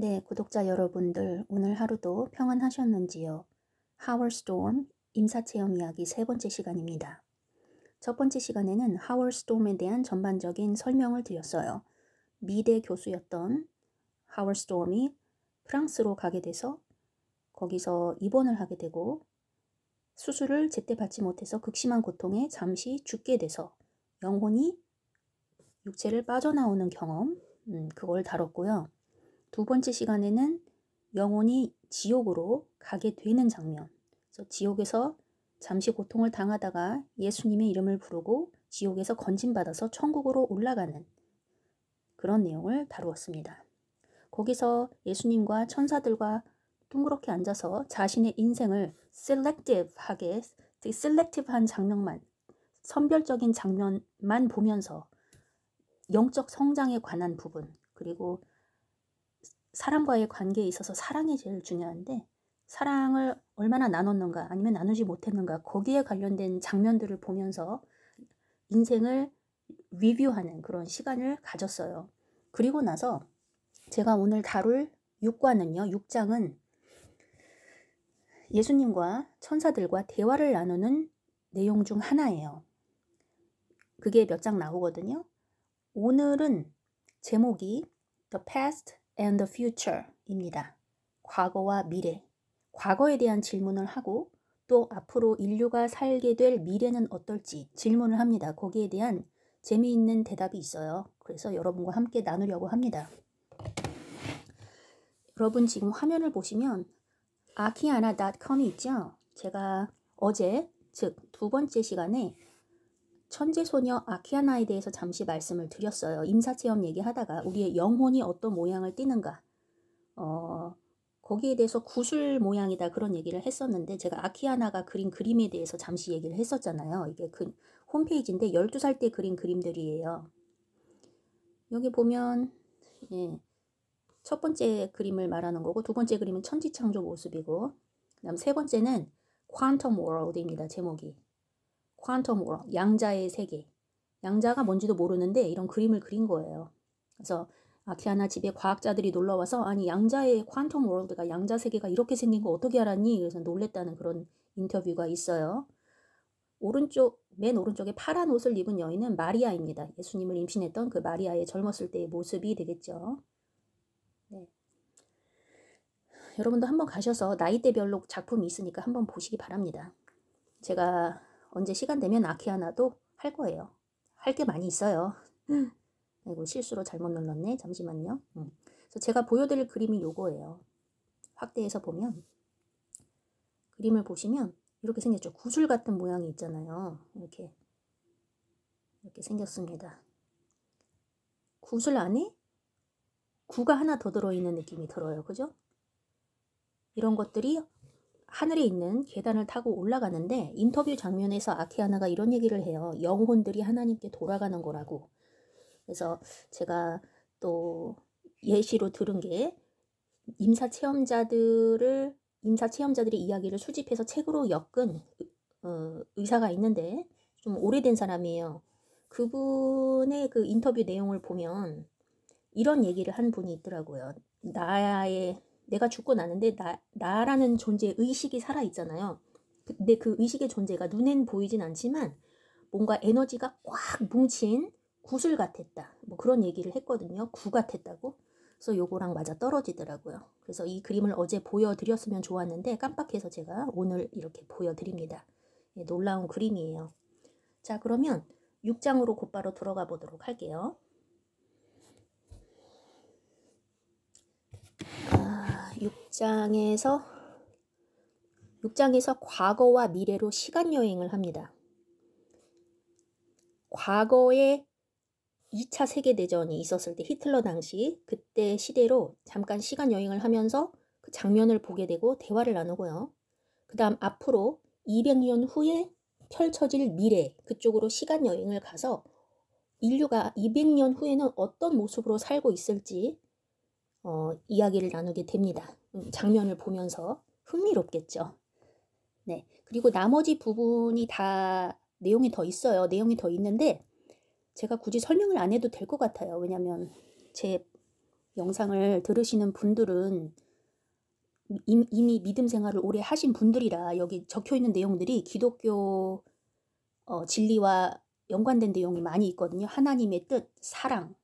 네, 구독자 여러분들, 오늘 하루도 평안하셨는지요? Howard Storm 임사체험 이야기 세 번째 시간입니다. 첫 번째 시간에는 Howard Storm에 대한 전반적인 설명을 드렸어요. 미대 교수였던 Howard Storm이 프랑스로 가게 돼서 거기서 입원을 하게 되고 수술을 제때 받지 못해서 극심한 고통에 잠시 죽게 돼서 영혼이 육체를 빠져나오는 경험, 그걸 다뤘고요. 두 번째 시간에는 영혼이 지옥으로 가게 되는 장면. 그래서 지옥에서 잠시 고통을 당하다가 예수님의 이름을 부르고 지옥에서 건진받아서 천국으로 올라가는 그런 내용을 다루었습니다. 거기서 예수님과 천사들과 둥그렇게 앉아서 자신의 인생을 셀렉티브한 장면만, 선별적인 장면만 보면서 영적 성장에 관한 부분, 그리고 사람과의 관계에 있어서 사랑이 제일 중요한데 사랑을 얼마나 나눴는가 아니면 나누지 못했는가 거기에 관련된 장면들을 보면서 인생을 리뷰하는 그런 시간을 가졌어요. 그리고 나서 제가 오늘 다룰 6과는요. 6장은 예수님과 천사들과 대화를 나누는 내용 중 하나예요. 그게 몇 장 나오거든요. 오늘은 제목이 The Past and the Future입니다. 과거와 미래. 과거에 대한 질문을 하고 또 앞으로 인류가 살게 될 미래는 어떨지 질문을 합니다. 거기에 대한 재미있는 대답이 있어요. 그래서 여러분과 함께 나누려고 합니다. 여러분 지금 화면을 보시면 akiana.com이 있죠? 제가 어제, 즉 두 번째 시간에 천재소녀 아키아나에 대해서 잠시 말씀을 드렸어요. 임사체험 얘기하다가 우리의 영혼이 어떤 모양을 띠는가 거기에 대해서 구슬 모양이다 그런 얘기를 했었는데 제가 아키아나가 그린 그림에 대해서 잠시 얘기를 했었잖아요. 이게 그 홈페이지인데 12살 때 그린 그림들이에요. 여기 보면 첫 번째 그림을 말하는 거고 두 번째 그림은 천지창조 모습이고 그다음 세 번째는 퀀텀 월드입니다. 제목이. 퀀텀 월드, 양자의 세계. 양자가 뭔지도 모르는데 이런 그림을 그린 거예요. 그래서 아키아나 집에 과학자들이 놀러와서 아니 양자의 퀀텀 월드가 양자 세계가 이렇게 생긴 거 어떻게 알았니? 그래서 놀랬다는 그런 인터뷰가 있어요. 맨 오른쪽에 파란 옷을 입은 여인은 마리아입니다. 예수님을 임신했던 그 마리아의 젊었을 때의 모습이 되겠죠. 네. 여러분도 한번 가셔서 나이대별로 작품이 있으니까 한번 보시기 바랍니다. 제가 언제 시간 되면 아키아나도 할 거예요. 할 게 많이 있어요. 아이고 실수로 잘못 눌렀네. 잠시만요. 그래서 제가 보여드릴 그림이 요거예요. 확대해서 보면 그림을 보시면 이렇게 생겼죠. 구슬 같은 모양이 있잖아요. 이렇게 생겼습니다. 구슬 안에 구가 하나 더 들어있는 느낌이 들어요. 그죠? 이런 것들이 하늘에 있는 계단을 타고 올라가는데 인터뷰 장면에서 아키아나가 이런 얘기를 해요. 영혼들이 하나님께 돌아가는 거라고. 그래서 제가 또 예시로 들은 게 임사체험자들의 이야기를 수집해서 책으로 엮은 의사가 있는데 좀 오래된 사람이에요. 그분의 그 인터뷰 내용을 보면 이런 얘기를 한 분이 있더라고요. 내가 죽고 나는데 나라는 존재의 의식이 살아있잖아요. 근데 그 의식의 존재가 눈엔 보이진 않지만 뭔가 에너지가 꽉 뭉친 구슬 같았다. 뭐 그런 얘기를 했거든요. 구 같았다고. 그래서 요거랑 맞아 떨어지더라고요. 그래서 이 그림을 어제 보여드렸으면 좋았는데 깜빡해서 제가 오늘 이렇게 보여드립니다. 놀라운 그림이에요. 자, 그러면 6장으로 곧바로 들어가 보도록 할게요. 6장에서 과거와 미래로 시간여행을 합니다. 과거에 2차 세계대전이 있었을 때 히틀러 당시 그때 시대로 잠깐 시간여행을 하면서 그 장면을 보게 되고 대화를 나누고요. 그 다음 앞으로 200년 후에 펼쳐질 미래 그쪽으로 시간여행을 가서 인류가 200년 후에는 어떤 모습으로 살고 있을지 이야기를 나누게 됩니다. 장면을 보면서 흥미롭겠죠. 네. 그리고 나머지 부분이 다 내용이 더 있어요. 내용이 더 있는데 제가 굳이 설명을 안 해도 될 것 같아요. 왜냐면 제 영상을 들으시는 분들은 이미 믿음 생활을 오래 하신 분들이라 여기 적혀있는 내용들이 기독교 진리와 연관된 내용이 많이 있거든요. 하나님의 뜻, 사랑,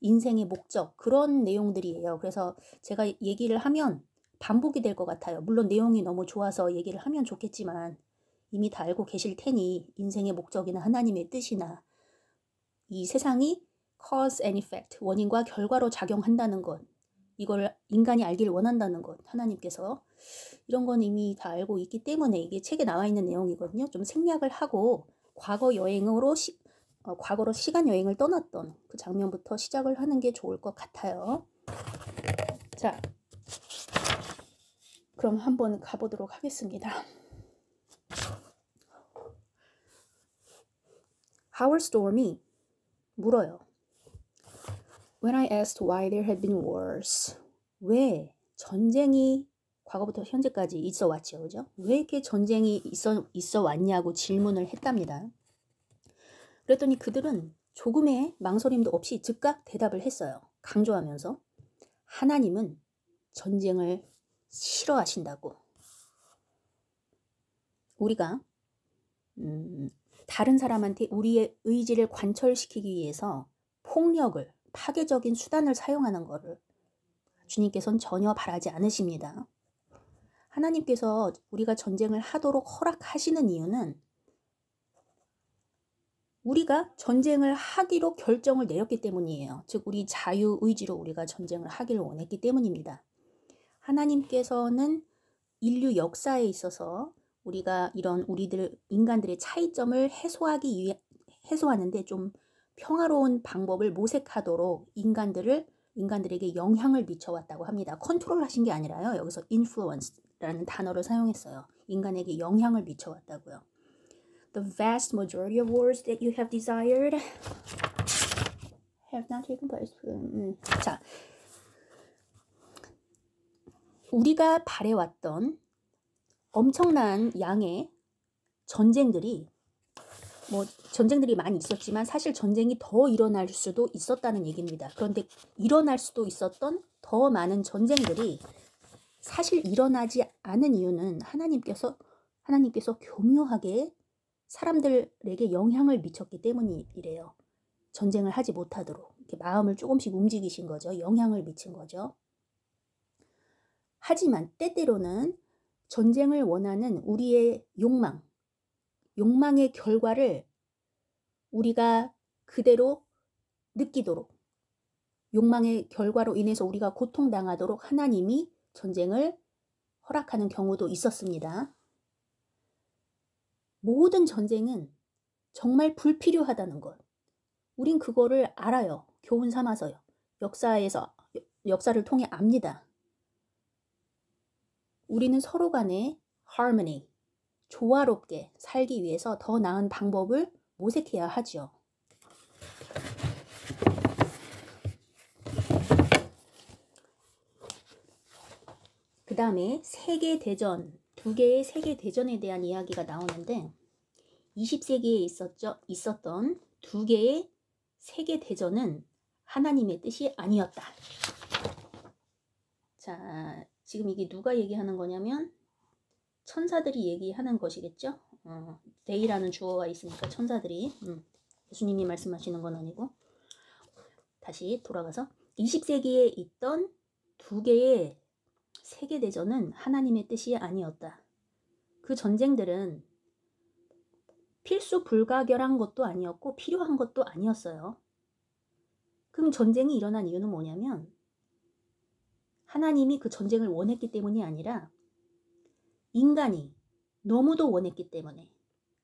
인생의 목적, 그런 내용들이에요. 그래서 제가 얘기를 하면 반복이 될 것 같아요. 물론 내용이 너무 좋아서 얘기를 하면 좋겠지만 이미 다 알고 계실 테니 인생의 목적이나 하나님의 뜻이나 이 세상이 cause and effect, 원인과 결과로 작용한다는 것, 이걸 인간이 알기를 원한다는 것, 하나님께서 이런 건 이미 다 알고 있기 때문에 이게 책에 나와 있는 내용이거든요. 좀 생략을 하고 과거로 시간 여행을 떠났던 그 장면부터 시작을 하는 게 좋을 것 같아요. 자, 그럼 한번 가보도록 하겠습니다. Howard Storm이 물어요. When I asked why there had been wars, 왜 전쟁이 과거부터 현재까지 있어 왔죠, 그죠? 왜 이렇게 전쟁이 있어 왔냐고 질문을 했답니다. 그랬더니 그들은 조금의 망설임도 없이 즉각 대답을 했어요. 강조하면서 하나님은 전쟁을 싫어하신다고. 우리가 다른 사람한테 우리의 의지를 관철시키기 위해서 폭력을, 파괴적인 수단을 사용하는 것을 주님께서는 전혀 바라지 않으십니다. 하나님께서 우리가 전쟁을 하도록 허락하시는 이유는 우리가 전쟁을 하기로 결정을 내렸기 때문이에요. 즉 우리 자유의지로 우리가 전쟁을 하기를 원했기 때문입니다. 하나님께서는 인류 역사에 있어서 우리가 이런 인간들의 차이점을 해소하는데 좀 평화로운 방법을 모색하도록 인간들에게 영향을 미쳐왔다고 합니다. 컨트롤 하신 게 아니라요. 여기서 influence라는 단어를 사용했어요. 인간에게 영향을 미쳐왔다고요. The vast majority of wars that you have desired have not taken place. 자, 우리가 바래왔던 엄청난 양의 전쟁들이 많이 있었지만 사실 전쟁이 더 일어날 수도 있었다는 얘기입니다. 그런데 일어날 수도 있었던 더 많은 전쟁들이 사실 일어나지 않은 이유는 하나님께서 교묘하게 사람들에게 영향을 미쳤기 때문이래요. 전쟁을 하지 못하도록 이렇게 마음을 조금씩 움직이신 거죠. 영향을 미친 거죠. 하지만 때때로는 전쟁을 원하는 우리의 욕망의 결과를 우리가 그대로 느끼도록, 욕망의 결과로 인해서 우리가 고통당하도록 하나님이 전쟁을 허락하는 경우도 있었습니다. 모든 전쟁은 정말 불필요하다는 것. 우린 그거를 알아요. 교훈 삼아서요. 역사를 통해 압니다. 우리는 서로 간에 harmony, 조화롭게 살기 위해서 더 나은 방법을 모색해야 하죠. 그 다음에 세계대전, 두 개의 세계대전에 대한 이야기가 나오는데 20세기에 있었던 두 개의 세계대전은 하나님의 뜻이 아니었다. 자, 지금 이게 누가 얘기하는 거냐면 천사들이 얘기하는 것이겠죠. they라는 주어가 있으니까 천사들이 예수님이 말씀하시는 건 아니고. 다시 돌아가서 20세기에 있던 두 개의 세계대전은 하나님의 뜻이 아니었다. 그 전쟁들은 필수 불가결한 것도 아니었고 필요한 것도 아니었어요. 그럼 전쟁이 일어난 이유는 뭐냐면 하나님이 그 전쟁을 원했기 때문이 아니라 인간이 너무도 원했기 때문에,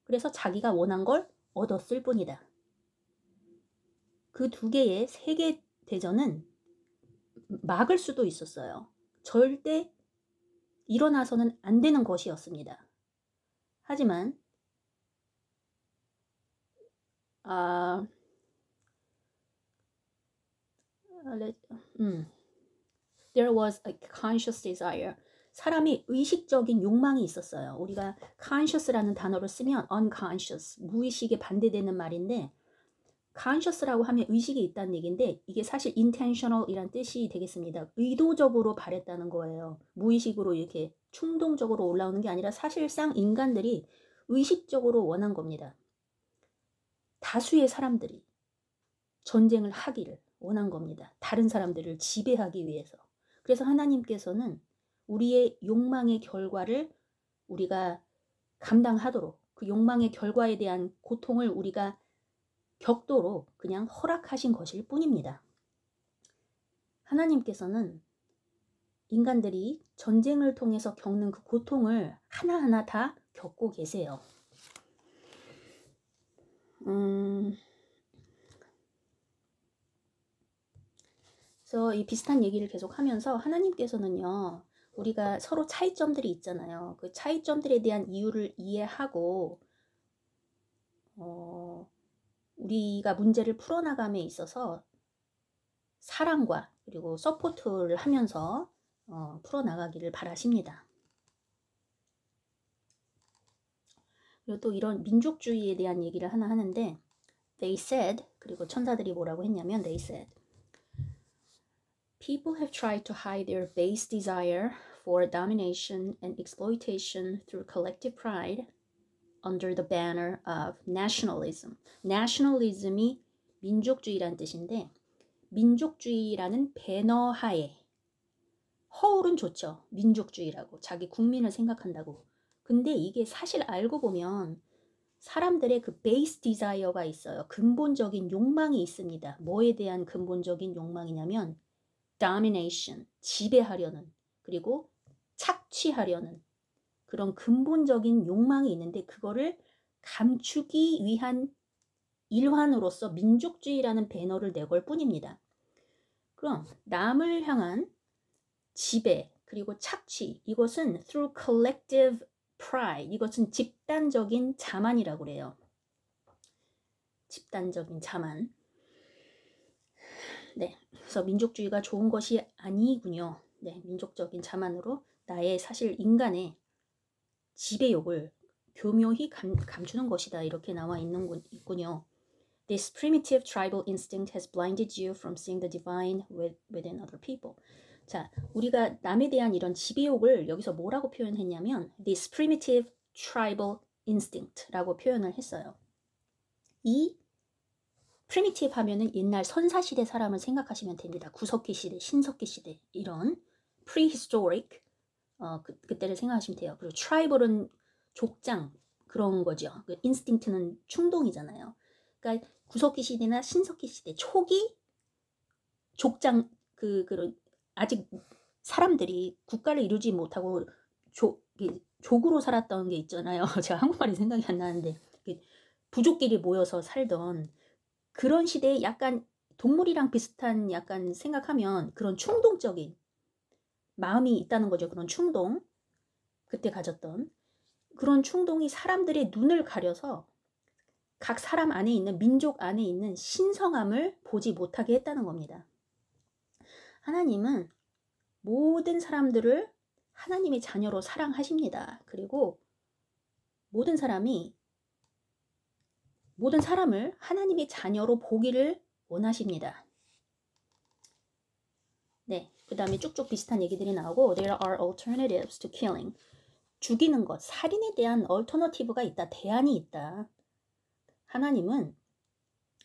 그래서 자기가 원한 걸 얻었을 뿐이다. 그 두 개의 세계대전은 막을 수도 있었어요. 절대 일어나서는 안 되는 것이었습니다. 하지만 there was a conscious desire. 사람이 의식적인 욕망이 있었어요. 우리가 conscious라는 단어를 쓰면 unconscious, 무의식에 반대되는 말인데 conscious라고 하면 의식이 있다는 얘기인데 이게 사실 intentional이란 뜻이 되겠습니다. 의도적으로 바랬다는 거예요. 무의식으로 이렇게 충동적으로 올라오는 게 아니라 사실상 인간들이 의식적으로 원한 겁니다. 다수의 사람들이 전쟁을 하기를 원한 겁니다. 다른 사람들을 지배하기 위해서. 그래서 하나님께서는 우리의 욕망의 결과를 우리가 감당하도록 그 욕망의 결과에 대한 고통을 우리가 겪도록 그냥 허락하신 것일 뿐입니다. 하나님께서는 인간들이 전쟁을 통해서 겪는 그 고통을 하나하나 다 겪고 계세요. 그래서 이 비슷한 얘기를 계속 하면서 하나님께서는요, 우리가 서로 차이점들이 있잖아요. 그 차이점들에 대한 이유를 이해하고 우리가 문제를 풀어나감에 있어서 사랑과 그리고 서포트를 하면서 풀어나가기를 바라십니다. 그리고 또 이런 민족주의에 대한 얘기를 하나 하는데 They said, 그리고 천사들이 뭐라고 했냐면 They said, People have tried to hide their base desire for domination and exploitation through collective pride under the banner of nationalism. nationalism이 민족주의란 뜻인데 민족주의라는 배너 하에 허울은 좋죠. 민족주의라고 자기 국민을 생각한다고. 근데 이게 사실 알고 보면 사람들의 그 베이스 디자이어가 있어요. 근본적인 욕망이 있습니다. 뭐에 대한 근본적인 욕망이냐면 domination, 지배하려는, 그리고 착취하려는 그런 근본적인 욕망이 있는데 그거를 감추기 위한 일환으로서 민족주의라는 배너를 내걸 뿐입니다. 그럼 남을 향한 지배 그리고 착취, 이것은 through collective pride, 이것은 집단적인 자만이라고 그래요. 집단적인 자만. 네, 그래서 민족주의가 좋은 것이 아니군요. 네, 민족적인 자만으로 나의 사실 인간의 지배욕을 교묘히 감추는 것이다. 이렇게 나와 있군요. This primitive tribal instinct has blinded you from seeing the divine within other people. 자, 우리가 남에 대한 이런 지배욕을 여기서 뭐라고 표현했냐면 This primitive tribal instinct라고 표현을 했어요. 이 primitive 하면은 옛날 선사시대 사람을 생각하시면 됩니다. 구석기 시대, 신석기 시대 이런 prehistoric 그때를 생각하시면 돼요. 그리고 tribal은 족장 그런 거죠. 그 instinct는 충동이잖아요. 그러니까 구석기 시대나 신석기 시대 초기 족장 그런 아직 사람들이 국가를 이루지 못하고 족으로 살았던 게 있잖아요. 제가 한국말이 생각이 안 나는데 부족끼리 모여서 살던 그런 시대에 약간 동물이랑 비슷한 약간 생각하면 그런 충동적인 마음이 있다는 거죠. 그런 충동, 그때 가졌던 그런 충동이 사람들의 눈을 가려서 각 사람 안에 있는 민족 안에 있는 신성함을 보지 못하게 했다는 겁니다. 하나님은 모든 사람들을 하나님의 자녀로 사랑하십니다. 그리고 모든 사람을 하나님의 자녀로 보기를 원하십니다. 네, 그 다음에 쭉쭉 비슷한 얘기들이 나오고 There are alternatives to killing. 죽이는 것, 살인에 대한 얼터너티브가 있다. 대안이 있다. 하나님은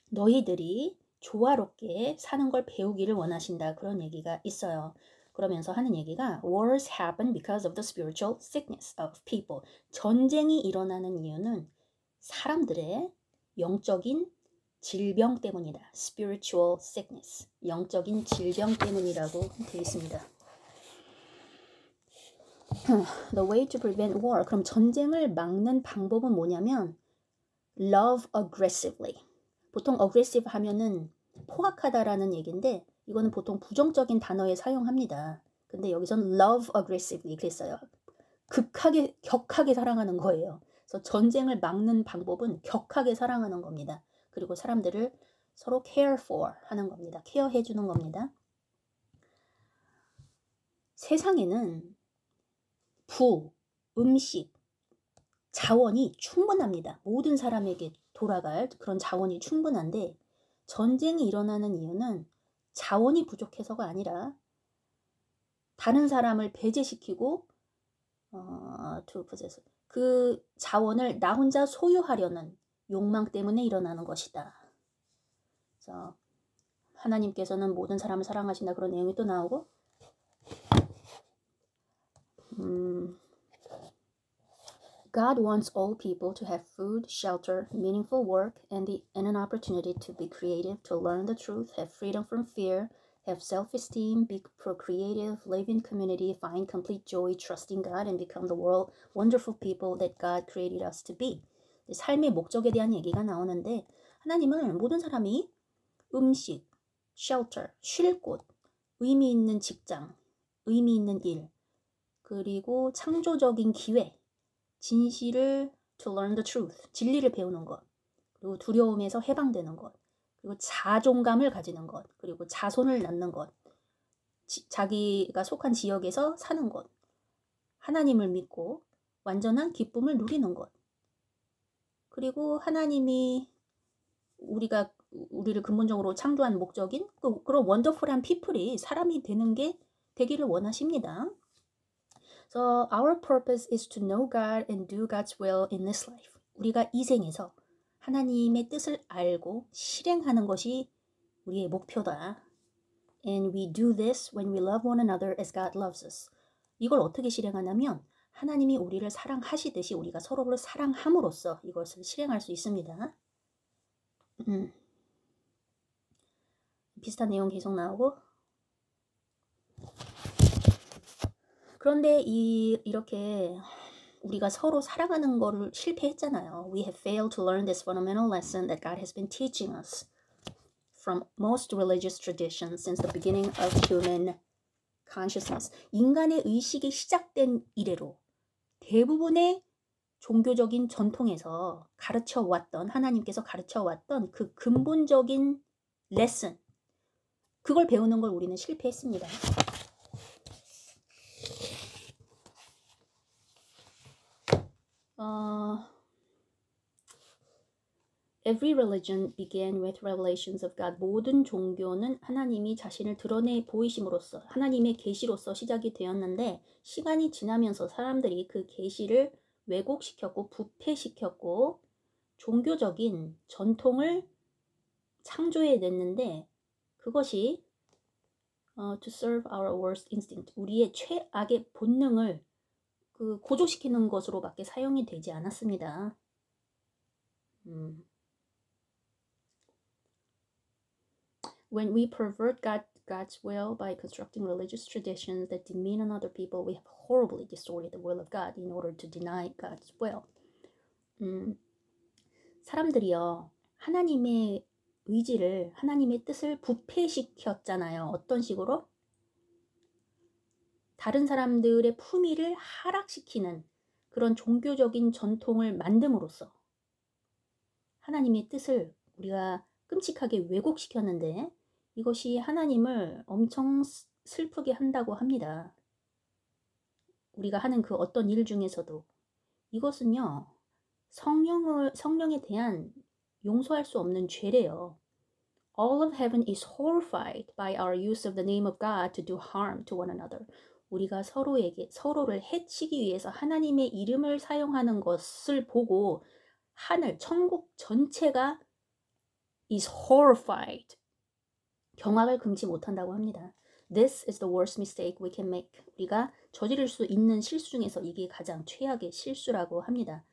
너희들이 조화롭게 사는 걸 배우기를 원하신다. 그런 얘기가 있어요. 그러면서 하는 얘기가 Wars happen because of the spiritual sickness of people. 전쟁이 일어나는 이유는 사람들의 영적인 질병 때문이다. Spiritual sickness. 영적인 질병 때문이라고 되어 있습니다. The way to prevent war. 그럼 전쟁을 막는 방법은 뭐냐면 Love aggressively. 보통 aggressive 하면은 포악하다라는 얘기인데 이거는 보통 부정적인 단어에 사용합니다. 근데 여기서는 love aggressively 그랬어요. 격하게 사랑하는 거예요. 그래서 전쟁을 막는 방법은 격하게 사랑하는 겁니다. 그리고 사람들을 서로 care for 하는 겁니다. 케어해 주는 겁니다. 세상에는 음식, 자원이 충분합니다. 모든 사람에게 돌아갈 그런 자원이 충분한데 전쟁이 일어나는 이유는 자원이 부족해서가 아니라 다른 사람을 배제시키고 to possess, 그 자원을 나 혼자 소유하려는 욕망 때문에 일어나는 것이다. 그래서 하나님께서는 모든 사람을 사랑하신다 그런 내용이 또 나오고 God wants all people to have food, shelter, meaningful work, and an opportunity to be creative, to learn the truth, have freedom from fear, have self-esteem, be procreative, live in community, find complete joy, trust in God, and become the world wonderful people that God created us to be. 삶의 목적에 대한 얘기가 나오는데 하나님은 모든 사람이 음식, shelter, 쉴 곳, 의미 있는 직장, 의미 있는 일, 그리고 창조적인 기회, 진실을 to learn the truth, 진리를 배우는 것, 그리고 두려움에서 해방되는 것, 그리고 자존감을 가지는 것, 그리고 자손을 낳는 것, 자기가 속한 지역에서 사는 것, 하나님을 믿고 완전한 기쁨을 누리는 것, 그리고 하나님이 우리를 근본적으로 창조한 목적인 그런 원더풀한 피플이 사람이 되기를 원하십니다. So our purpose is to know God and do God's will in this life. 우리가 이 생에서 하나님의 뜻을 알고 실행하는 것이 우리의 목표다. And we do this when we love one another as God loves us. 이걸 어떻게 실행하냐면 하나님이 우리를 사랑하시듯이 우리가 서로를 사랑함으로써 이것을 실행할 수 있습니다. 비슷한 내용 계속 나오고 그런데 이렇게 우리가 서로 사랑하는 거를 실패했잖아요. We have failed to learn this fundamental lesson that God has been teaching us from most religious traditions since the beginning of human consciousness. 인간의 의식이 시작된 이래로 대부분의 종교적인 전통에서 하나님께서 가르쳐왔던 그 근본적인 레슨, 그걸 배우는 걸 우리는 실패했습니다. Every religion began with revelations of God. 모든 종교는 하나님이 자신을 드러내 보이심으로써 하나님의 계시로서 시작이 되었는데 시간이 지나면서 사람들이 그 계시를 왜곡시켰고 부패시켰고 종교적인 전통을 창조해냈는데 그것이 to serve our worst instinct, 우리의 최악의 본능을 고조시키는 것으로밖에 사용이 되지 않았습니다. When we pervert God's will by constructing religious traditions that demean other people, we have horribly distorted the will of God in order to deny God's will. 사람들이요, 하나님의 의지를, 하나님의 뜻을 부패시켰잖아요. 어떤 식으로? 다른 사람들의 품위를 하락시키는 그런 종교적인 전통을 만듦으로써 하나님의 뜻을 우리가 끔찍하게 왜곡시켰는데 이것이 하나님을 엄청 슬프게 한다고 합니다. 우리가 하는 그 어떤 일 중에서도 이것은요, 성령에 대한 용서할 수 없는 죄래요. All of heaven is horrified by our use of the name of God to do harm to one another. 우리가 서로를 해치기 위해서 하나님의 이름을 사용하는 것을 보고 천국 전체가 is horrified. 경악을 금치 못한다고 합니다. This is the worst mistake we can make. 우리가 저지를 수 있는 실수 중에서 이게 가장 최악의 실수라고 합니다.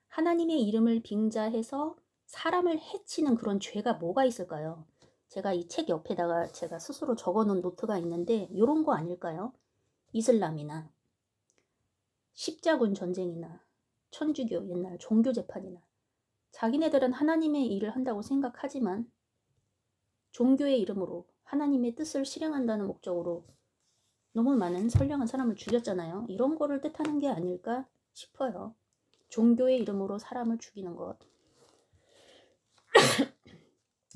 하나님의 이름을 빙자해서 사람을 해치는 그런 죄가 뭐가 있을까요? 제가 이 책 옆에다가 제가 스스로 적어놓은 노트가 있는데 이런 거 아닐까요? 이슬람이나 십자군 전쟁이나 천주교 옛날 종교 재판이나 자기네들은 하나님의 일을 한다고 생각하지만 종교의 이름으로 하나님의 뜻을 실행한다는 목적으로 너무 많은 선량한 사람을 죽였잖아요. 이런 거를 뜻하는 게 아닐까 싶어요. 종교의 이름으로 사람을 죽이는 것.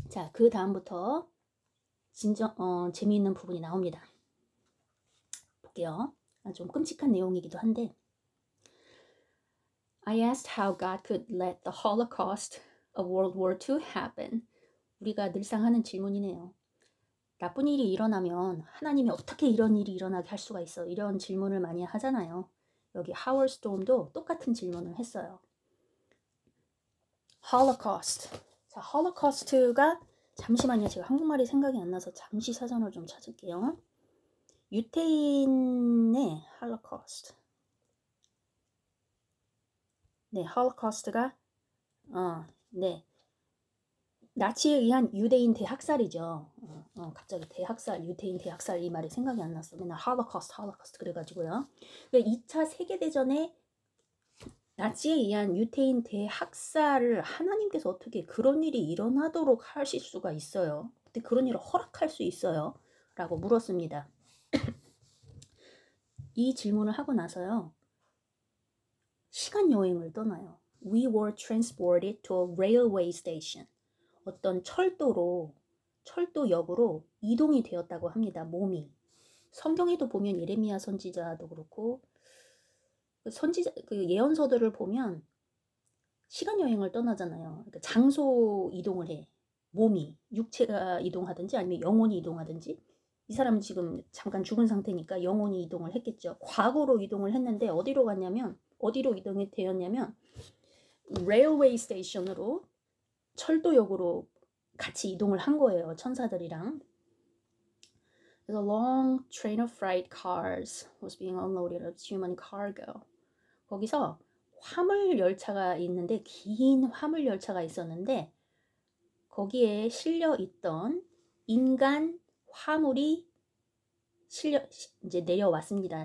자, 그 다음부터 재미있는 부분이 나옵니다. 볼게요. 좀 끔찍한 내용이기도 한데 I asked how God could let the Holocaust of World War II happen 우리가 늘상 하는 질문이네요. 나쁜 일이 일어나면 하나님이 어떻게 이런 일이 일어나게 할 수가 있어? 이런 질문을 많이 하잖아요. 여기 하워드 스톰도 똑같은 질문을 했어요. 홀로코스트. 자, 홀로코스트가 잠시만요. 제가 한국말이 생각이 안 나서 잠시 사전을 좀 찾을게요. 유태인의 홀로코스트. 네, 홀로코스트가 네. 나치에 의한 유대인 대학살이죠. 갑자기 대학살, 유태인 대학살 이 말이 생각이 안 났어. 맨날 홀로코스트 그래가지고요. 2차 세계대전에 나치에 의한 유태인 대학살을 하나님께서 어떻게 그런 일이 일어나도록 하실 수가 있어요? 어떻게 그런 일을 허락할 수 있어요? 라고 물었습니다. 이 질문을 하고 나서요. 시간 여행을 떠나요. We were transported to a railway station. 어떤 철도역으로 이동이 되었다고 합니다. 몸이. 성경에도 보면 예레미야 선지자도 그렇고 그 예언서들을 보면 시간 여행을 떠나잖아요. 그러니까 장소 이동을 해. 몸이 육체가 이동하든지 아니면 영혼이 이동하든지. 이 사람은 지금 잠깐 죽은 상태니까 영혼이 이동을 했겠죠. 과거로 이동을 했는데 어디로 이동이 되었냐면 레일웨이 스테이션으로 철도역으로 같이 이동을 한 거예요. 천사들이랑. 그래서 long train of freight cars was being unloaded of human cargo. 거기서 화물 열차가 있는데 긴 화물 열차가 있었는데 거기에 실려 있던 인간 화물이 이제 내려왔습니다.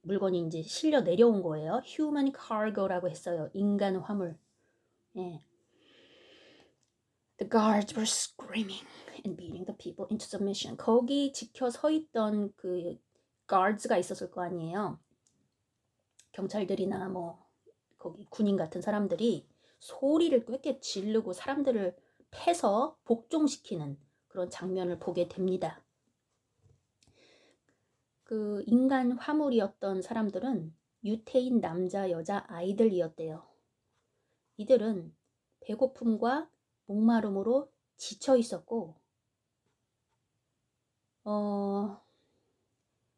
물건이 이제 실려 내려온 거예요. human cargo라고 했어요. 인간 화물. 예. The guards were screaming and beating the people into submission. 거기 지켜 서 있던 그 guards가 있었을 거 아니에요. 경찰들이나 뭐 거기 군인 같은 사람들이 소리를 꽤 지르고 사람들을 패서 복종시키는 그런 장면을 보게 됩니다. 그 인간 화물이었던 사람들은 유태인 남자, 여자, 아이들이었대요. 이들은 배고픔과 목마름으로 지쳐 있었고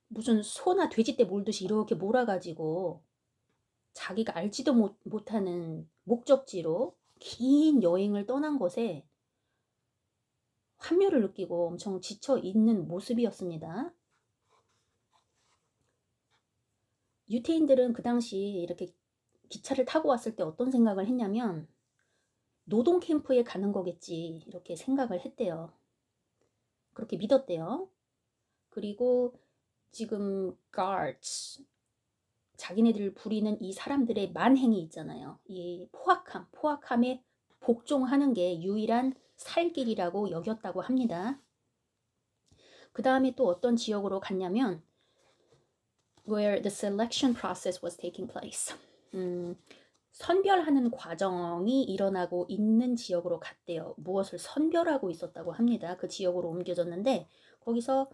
무슨 소나 돼지떼 몰듯이 이렇게 몰아가지고 자기가 알지도 못하는 목적지로 긴 여행을 떠난 것에 환멸을 느끼고 엄청 지쳐 있는 모습이었습니다. 유태인들은 그 당시 이렇게 기차를 타고 왔을 때 어떤 생각을 했냐면 노동 캠프에 가는 거겠지 이렇게 생각을 했대요. 그렇게 믿었대요. 그리고 지금 guards 자기네들을 부리는 이 사람들의 만행이 있잖아요. 이 포악함에 복종하는 게 유일한 살 길이라고 여겼다고 합니다. 그 다음에 또 어떤 지역으로 갔냐면 where the selection process was taking place. 선별하는 과정이 일어나고 있는 지역으로 갔대요. 무엇을 선별하고 있었다고 합니다. 그 지역으로 옮겨졌는데 거기서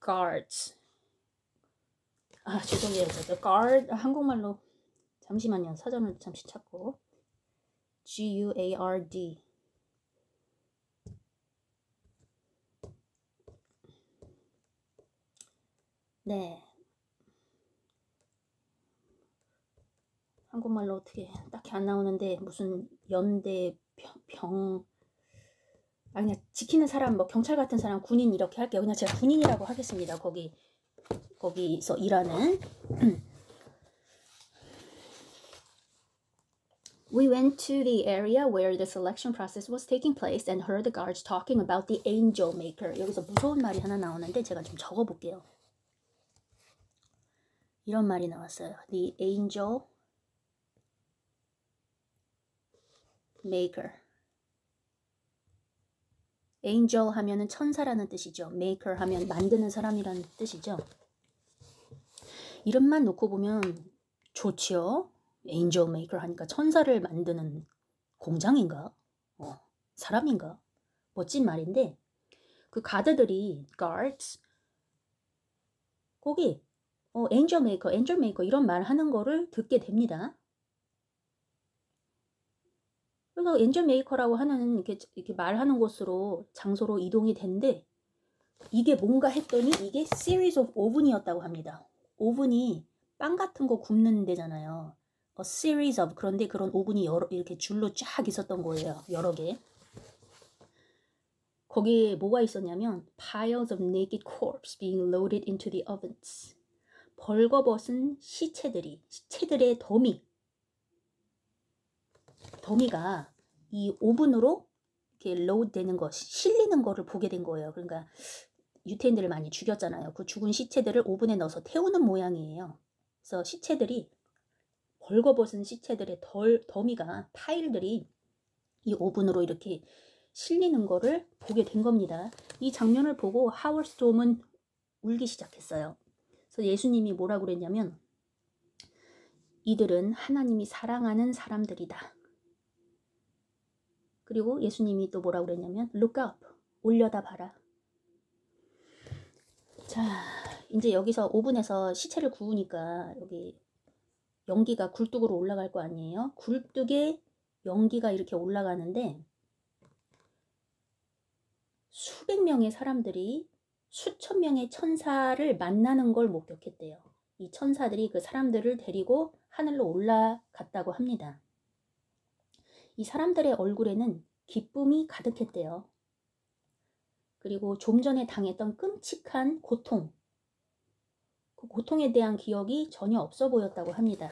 guards. 죄송해요. guard 한국말로 잠시만요. 사전을 잠시 찾고 G-U-A-R-D. 네. 한국말로 어떻게 딱히 안 나오는데 무슨 연대 그냥 지키는 사람 뭐 경찰 같은 사람 군인 이렇게 할게요. 그냥 제가 군인이라고 하겠습니다. 거기서 일하는 We went to the area where the selection process was taking place and heard the guards talking about the angel maker. 여기서 무서운 말이 하나 나오는데 제가 좀 적어볼게요. 이런 말이 나왔어요. The angel maker. angel 하면은 천사라는 뜻이죠. maker 하면 만드는 사람이라는 뜻이죠. 이름만 놓고 보면 좋지요. angel maker 하니까 천사를 만드는 공장인가? 사람인가? 멋진 말인데 그 가드들이 guards 거기 angel maker 이런 말 하는 거를 듣게 됩니다. 그래서 엔젤 메이커라고 하는 이렇게 말하는 곳으로 장소로 이동이 된데 이게 뭔가 했더니 이게 series of oven이었다고 합니다. 오븐이 빵 같은 거 굽는 데잖아요. A series of 그런데 그런 오븐이 이렇게 줄로 쫙 있었던 거예요. 여러 개. 거기에 뭐가 있었냐면 piles of naked corpse being loaded into the ovens. 벌거벗은 시체들의 더미가 이 오븐으로 이렇게 로드 되는 거, 실리는 거를 보게 된 거예요. 그러니까 유태인들을 많이 죽였잖아요. 그 죽은 시체들을 오븐에 넣어서 태우는 모양이에요. 그래서 벌거벗은 시체들의 더미가, 파일들이 이 오븐으로 이렇게 실리는 거를 보게 된 겁니다. 이 장면을 보고 하워드 스톰은 울기 시작했어요. 그래서 예수님이 뭐라고 그랬냐면 이들은 하나님이 사랑하는 사람들이다. 그리고 예수님이 또 뭐라고 그랬냐면 look up, 올려다봐라. 자, 이제 여기서 오븐에서 시체를 구우니까 여기 연기가 굴뚝으로 올라갈 거 아니에요? 굴뚝에 연기가 이렇게 올라가는데 수백 명의 사람들이 수천 명의 천사를 만나는 걸 목격했대요. 이 천사들이 그 사람들을 데리고 하늘로 올라갔다고 합니다. 이 사람들의 얼굴에는 기쁨이 가득했대요. 그리고 좀 전에 당했던 끔찍한 고통, 그 고통에 대한 기억이 전혀 없어 보였다고 합니다.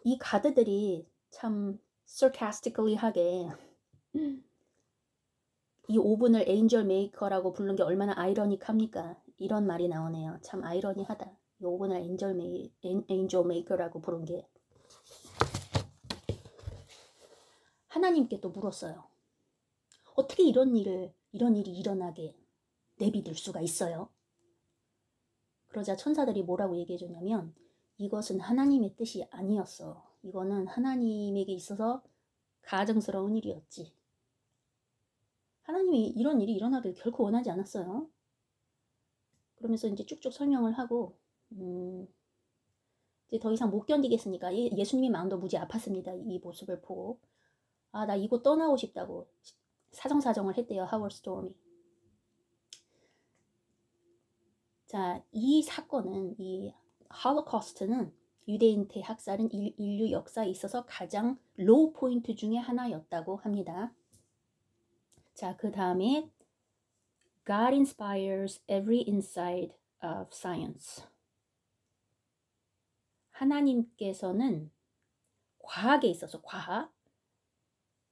이 가드들이 참 sarcastically 하게 이 오븐을 엔젤 메이커라고 부른 게 얼마나 아이러닉합니까? 이런 말이 나오네요. 참 아이러니하다. 이 오븐을 엔젤 메이커라고 부른 게. 하나님께 또 물었어요. 어떻게 이런 일이 일어나게 내비둘 수가 있어요? 그러자 천사들이 뭐라고 얘기해 줬냐면 이것은 하나님의 뜻이 아니었어. 이거는 하나님에게 있어서 가증스러운 일이었지. 하나님이 이런 일이 일어나길 결코 원하지 않았어요. 그러면서 이제 쭉쭉 설명을 하고 이제 더 이상 못 견디겠으니까 예수님의 마음도 무지 아팠습니다. 이 모습을 보고 아, 나 이곳 떠나고 싶다고 사정사정을 했대요. 하워드 스톰이. 자, 이 사건은 이 홀로코스트는 유대인 대학살은 인류 역사에 있어서 가장 로우 포인트 중에 하나였다고 합니다. 자, 그 다음에 God inspires every insight of science. 하나님께서는 과학에 있어서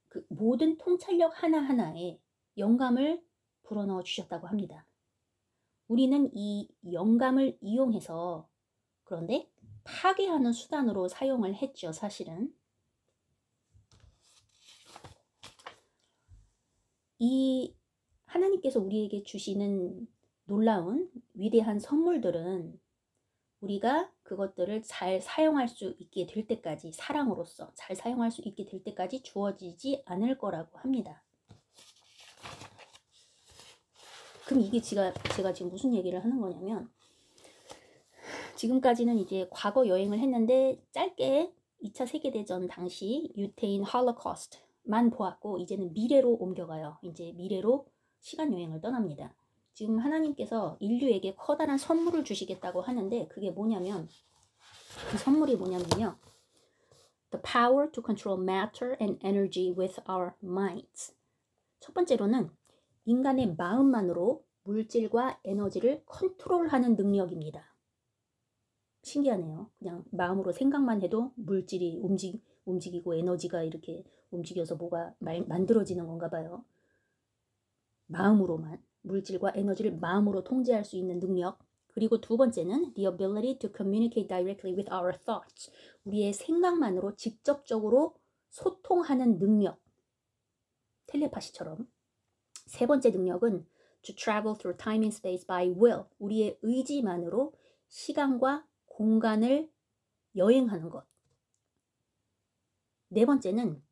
그 모든 통찰력 하나하나에 영감을 불어넣어 주셨다고 합니다. 우리는 이 영감을 이용해서 그런데 파괴하는 수단으로 사용을 했죠, 사실은. 이 하나님께서 우리에게 주시는 놀라운 위대한 선물들은 우리가 그것들을 잘 사용할 수 있게 될 때까지 사랑으로서 잘 사용할 수 있게 될 때까지 주어지지 않을 거라고 합니다. 그럼 이게 제가 지금 무슨 얘기를 하는 거냐면 지금까지는 이제 과거 여행을 했는데 짧게 2차 세계대전 당시 유태인 홀로코스트만 보았고 이제는 미래로 옮겨가요. 이제 미래로 시간여행을 떠납니다. 지금 하나님께서 인류에게 커다란 선물을 주시겠다고 하는데 그게 뭐냐면 그 선물이 뭐냐면요. The power to control matter and energy with our minds. 첫 번째로는 인간의 마음만으로 물질과 에너지를 컨트롤하는 능력입니다. 신기하네요. 그냥 마음으로 생각만 해도 물질이 움직이고 에너지가 이렇게 움직여서 뭐가 만들어지는 건가 봐요. 마음으로만 물질과 에너지를 마음으로 통제할 수 있는 능력. 그리고 두 번째는 the ability to communicate directly with our thoughts. 우리의 생각만으로 직접적으로 소통하는 능력. 텔레파시처럼. 세 번째 능력은 to travel through time and space by will. 우리의 의지만으로 시간과 공간을 여행하는 것. 네 번째는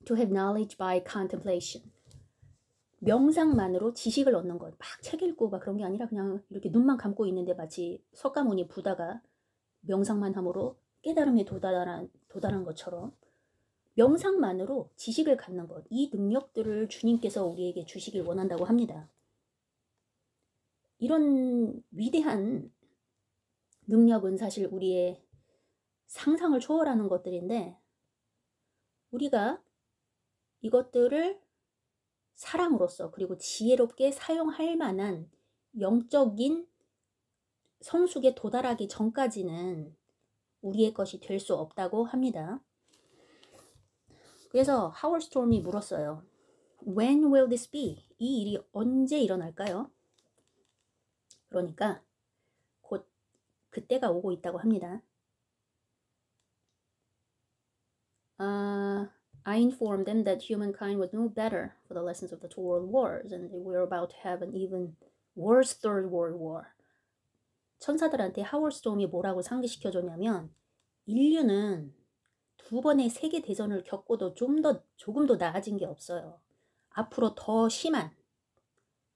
to have knowledge by contemplation. 명상만으로 지식을 얻는 것. 막 책 읽고 막 그런 게 아니라 그냥 이렇게 눈만 감고 있는데 마치 석가모니 부다가 명상만 함으로 깨달음에 도달한 것처럼 명상만으로 지식을 갖는 것, 이 능력들을 주님께서 우리에게 주시길 원한다고 합니다. 이런 위대한 능력은 사실 우리의 상상을 초월하는 것들인데 우리가 이것들을 사랑으로서 그리고 지혜롭게 사용할 만한 영적인 성숙에 도달하기 전까지는 우리의 것이 될 수 없다고 합니다. 그래서 하워드 스톰이 물었어요. When will this be? 이 일이 언제 일어날까요? 그러니까 곧 그때가 오고 있다고 합니다. I informed them that humankind was no better for the lessons of the two world wars and we were about to have an even worse third world war. 천사들한테 하워드 스톰이 뭐라고 상기시켜줬냐면 인류는 두 번의 세계 대전을 겪고도 조금 더 나아진 게 없어요. 앞으로 더 심한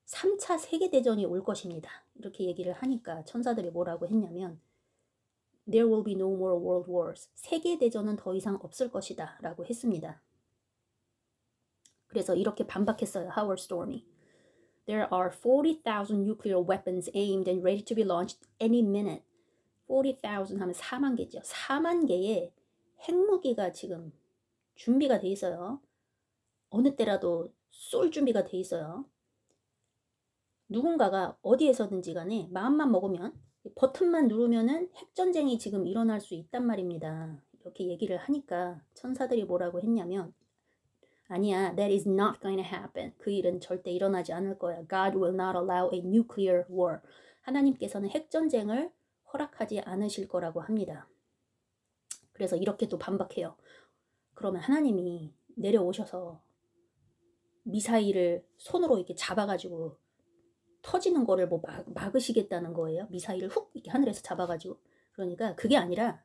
3차 세계 대전이 올 것입니다. 이렇게 얘기를 하니까 천사들이 뭐라고 했냐면 There will be no more world wars. 세계 대전은 더 이상 없을 것이다 라고 했습니다. 그래서 이렇게 반박했어요. 하워드 스톰이. There are 40,000 nuclear weapons aimed and ready to be launched any minute. 40,000 하면 4만 개죠. 4만 개의 핵무기가 지금 준비가 돼 있어요. 어느 때라도 쏠 준비가 돼 있어요. 누군가가 어디에서든지 간에 마음만 먹으면 버튼만 누르면은 핵전쟁이 지금 일어날 수 있단 말입니다. 이렇게 얘기를 하니까 천사들이 뭐라고 했냐면 아니야, that is not going to happen. 그 일은 절대 일어나지 않을 거야. God will not allow a nuclear war. 하나님께서는 핵전쟁을 허락하지 않으실 거라고 합니다. 그래서 이렇게 또 반박해요. 그러면 하나님이 내려오셔서 미사일을 손으로 이렇게 잡아가지고 터지는 거를 뭐 막으시겠다는 거예요. 미사일을 훅 이렇게 하늘에서 잡아가지고. 그러니까 그게 아니라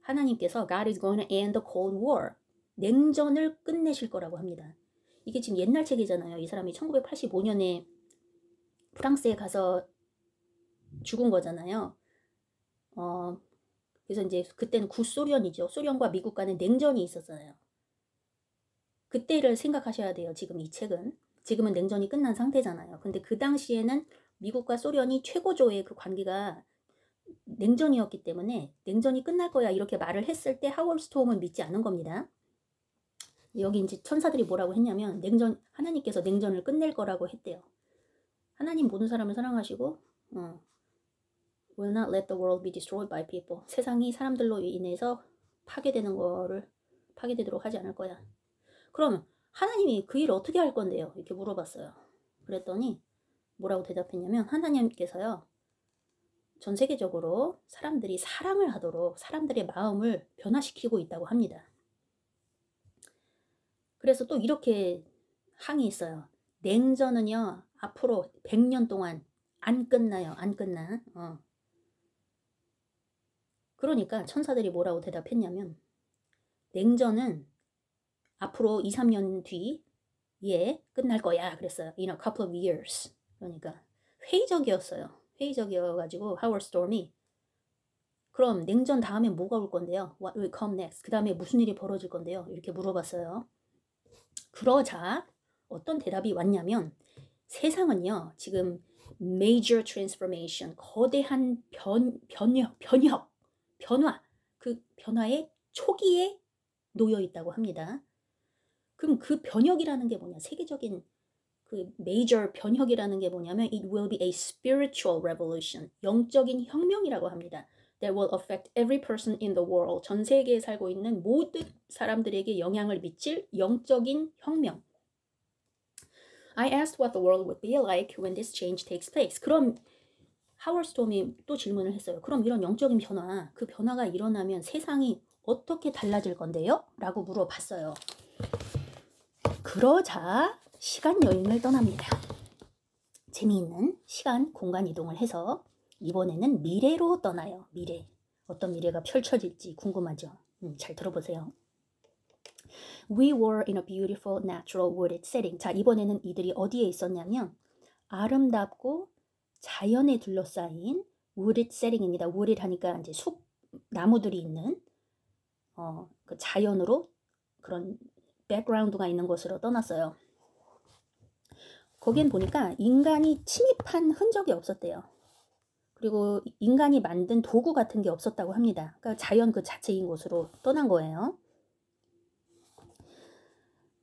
하나님께서 God is going to end the Cold War. 냉전을 끝내실 거라고 합니다. 이게 지금 옛날 책이잖아요. 이 사람이 1985년에 프랑스에 가서 죽은 거잖아요. 그래서 이제 그때는 구소련이죠. 소련과 미국 간에 냉전이 있었잖아요. 그때를 생각하셔야 돼요. 지금 이 책은. 지금은 냉전이 끝난 상태잖아요. 근데 그 당시에는 미국과 소련이 최고조의 그 관계가 냉전이었기 때문에 냉전이 끝날 거야 이렇게 말을 했을 때 하워드 스톰은 믿지 않은 겁니다. 여기 이제 천사들이 뭐라고 했냐면 하나님께서 냉전을 끝낼 거라고 했대요. 하나님 모든 사람을 사랑하시고 will not let the world be destroyed by people. 세상이 사람들로 인해서 파괴되도록 하지 않을 거야. 그러면 하나님이 그 일을 어떻게 할 건데요? 이렇게 물어봤어요. 그랬더니 뭐라고 대답했냐면 하나님께서요. 전 세계적으로 사람들이 사랑을 하도록 사람들의 마음을 변화시키고 있다고 합니다. 그래서 또 이렇게 항의했어요. 냉전은요. 앞으로 100년 동안 안 끝나요. 안 끝나. 그러니까 천사들이 뭐라고 대답했냐면 냉전은 앞으로 2, 3년 뒤에 끝날 거야 그랬어요. In a couple of years. 그러니까 회의적이었어요. 회의적이어가지고 하워드 스톰이 그럼 냉전 다음에 뭐가 올 건데요? What will come next? 그 다음에 무슨 일이 벌어질 건데요? 이렇게 물어봤어요. 그러자 어떤 대답이 왔냐면 세상은요. 지금 major transformation, 거대한 변화, 그 변화의 초기에 놓여 있다고 합니다. 그럼 그 변혁이라는 게 뭐냐? 세계적인 그 major 변혁이라는 게 뭐냐면 it will be a spiritual revolution, 영적인 혁명이라고 합니다. That will affect every person in the world. 전 세계에 살고 있는 모든 사람들에게 영향을 미칠 영적인 혁명. I asked what the world would be like when this change takes place. 그럼 하워드 스톰이 또 질문을 했어요. 그럼 이런 영적인 변화, 그 변화가 일어나면 세상이 어떻게 달라질 건데요? 라고 물어봤어요. 그러자 시간 여행을 떠납니다. 재미있는 시간, 공간 이동을 해서 이번에는 미래로 떠나요. 미래. 어떤 미래가 펼쳐질지 궁금하죠? 잘 들어보세요. We were in a beautiful natural wooded setting. 자, 이번에는 이들이 어디에 있었냐면 아름답고 자연에 둘러싸인 wooded setting입니다. wooded 하니까 이제 나무들이 있는 그 자연으로 그런 백그라운드가 있는 곳으로 떠났어요. 거긴 보니까 인간이 침입한 흔적이 없었대요. 그리고 인간이 만든 도구 같은 게 없었다고 합니다. 그러니까 자연 그 자체인 곳으로 떠난 거예요.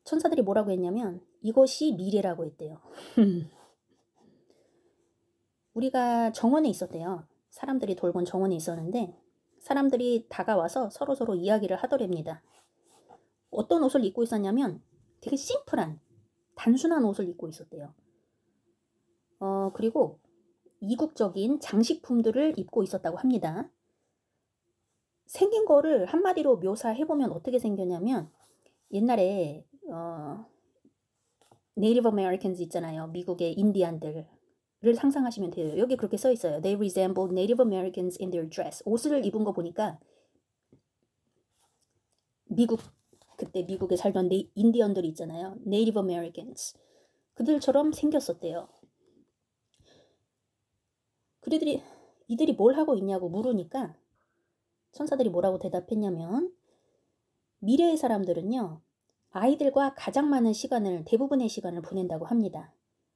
천사들이 뭐라고 했냐면 이것이 미래라고 했대요. 우리가 정원에 있었대요. 사람들이 돌본 정원에 있었는데 사람들이 다가와서 서로서로 이야기를 하더랍니다. 어떤 옷을 입고 있었냐면 되게 심플한 단순한 옷을 입고 있었대요. 그리고 이국적인 장식품들을 입고 있었다고 합니다. 생긴 거를 한마디로 묘사해보면 어떻게 생겼냐면 옛날에 네이티브 아메리칸즈 있잖아요. 미국의 인디안들을 상상하시면 돼요. 여기 그렇게 써 있어요. They resemble Native Americans in their dress. 옷을 입은 거 보니까 그때 미국에 살던 인디언들이 있잖아요. Native Americans. 그들처럼 생겼었대요. 이들이 뭘 하고 있냐고 물으니까 천사들이 뭐라고 대답했냐면 미래의 사람들은요. 아이들과 가장 많은 시간을 대부분의 시간을 보낸다고 합니다.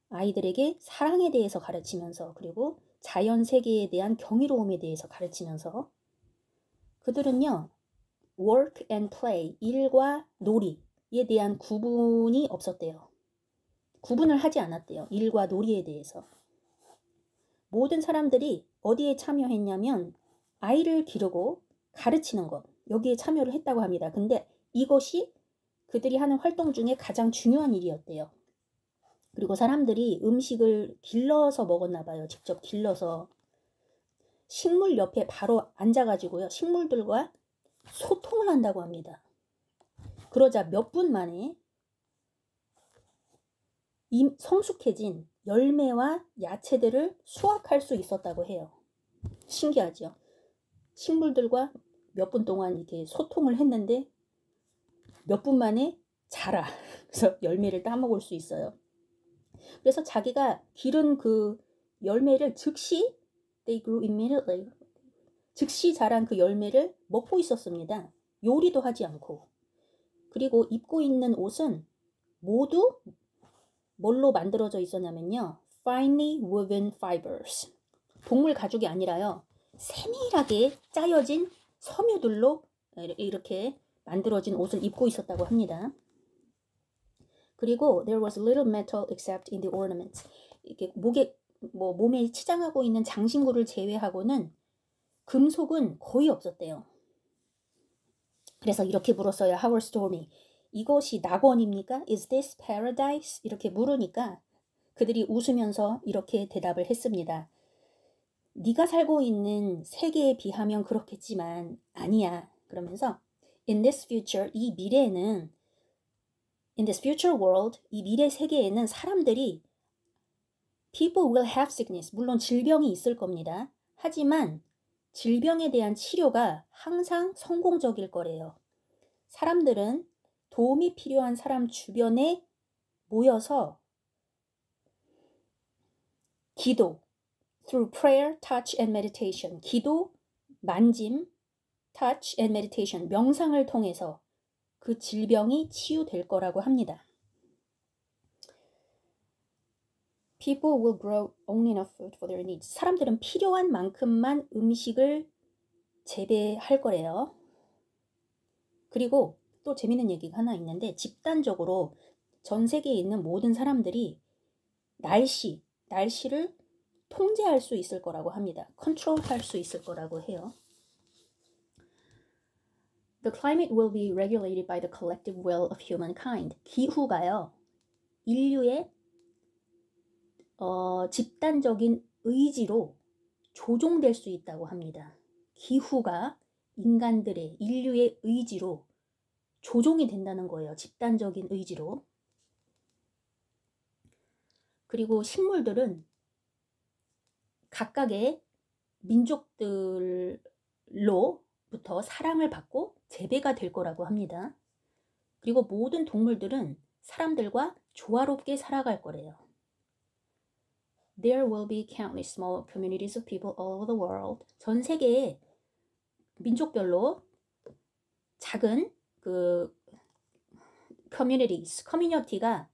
아이들에게 사랑에 대해서 가르치면서 그리고 자연 세계에 대한 경이로움에 대해서 가르치면서 그들은요. work and play, 일과 놀이에 대한 구분이 없었대요. 구분을 하지 않았대요. 일과 놀이에 대해서. 모든 사람들이 어디에 참여했냐면 아이를 기르고 가르치는 것, 여기에 참여를 했다고 합니다. 근데 이것이 그들이 하는 활동 중에 가장 중요한 일이었대요. 그리고 사람들이 음식을 길러서 먹었나 봐요. 직접 길러서. 식물 옆에 바로 앉아가지고요. 식물들과 소통을 한다고 합니다. 그러자 몇 분 만에 성숙해진 열매와 야채들을 수확할 수 있었다고 해요. 신기하죠? 식물들과 몇 분 동안 이렇게 소통을 했는데 몇 분 만에 자라. 그래서 열매를 따먹을 수 있어요. 그래서 자기가 기른 그 열매를 they grew immediately. 즉시 자란 그 열매를 먹고 있었습니다. 요리도 하지 않고. 그리고 입고 있는 옷은 모두 뭘로 만들어져 있었냐면요. finely woven fibers. 동물 가죽이 아니라요. 세밀하게 짜여진 섬유들로 이렇게 만들어진 옷을 입고 있었다고 합니다. 그리고 there was little metal except in the ornaments. 이렇게 몸에 치장하고 있는 장신구를 제외하고는 금속은 거의 없었대요. 그래서 이렇게 물었어요. Howard Stormy. 이것이 낙원입니까? Is this paradise? 이렇게 물으니까 그들이 웃으면서 이렇게 대답을 했습니다. 네가 살고 있는 세계에 비하면 그렇겠지만 아니야. 그러면서 in this future, 이 미래에는 in this future world, 이 미래 세계에는 사람들이 people will have sickness. 물론 질병이 있을 겁니다. 하지만 질병에 대한 치료가 항상 성공적일 거래요. 사람들은 도움이 필요한 사람 주변에 모여서 기도, through prayer, touch and meditation, 기도, 만짐, touch and meditation, 명상을 통해서 그 질병이 치유될 거라고 합니다. People will grow only enough food for their needs. 사람들은 필요한 만큼만 음식을 재배할 거래요. 그리고 또 재밌는 얘기가 하나 있는데 집단적으로 전 세계에 있는 모든 사람들이 날씨를 통제할 수 있을 거라고 합니다. 컨트롤할 수 있을 거라고 해요. The climate will be regulated by the collective will of humankind. 기후가요. 인류의 집단적인 의지로 조종될 수 있다고 합니다. 기후가 인류의 의지로 조종이 된다는 거예요. 집단적인 의지로. 그리고 식물들은 각각의 민족들로부터 사랑을 받고 재배가 될 거라고 합니다. 그리고 모든 동물들은 사람들과 조화롭게 살아갈 거래요. There will be countless small communities of people all over the world. 전 세계에 민족별로 작은 그 커뮤니티가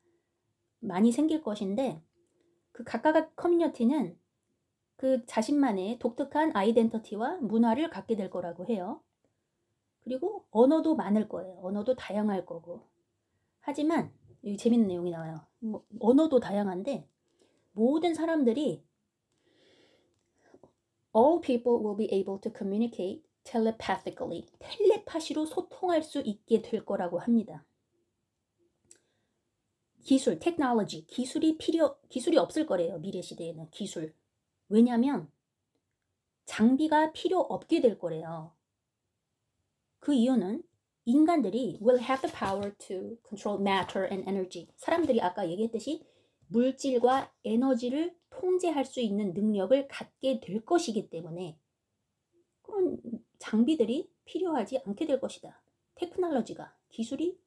많이 생길 것인데 그 각각의 커뮤니티는 그 자신만의 독특한 아이덴티티와 문화를 갖게 될 거라고 해요. 그리고 언어도 많을 거예요. 언어도 다양할 거고. 하지만 여기 재밌는 내용이 나와요. 언어도 다양한데 모든 사람들이 all people will be able to communicate telepathically. 텔레파시로 소통할 수 있게 될 거라고 합니다. 기술, 테크놀로지, 기술이 없을 거래요. 미래 시대에는 기술. 왜냐면 장비가 필요 없게 될 거래요. 그 이유는 인간들이 will have the power to control matter and energy. 사람들이 아까 얘기했듯이 물질과 에너지를 통제할 수 있는 능력을 갖게 될 것이기 때문에 그런 장비들이 필요하지 않게 될 것이다. 테크놀로지가, 기술이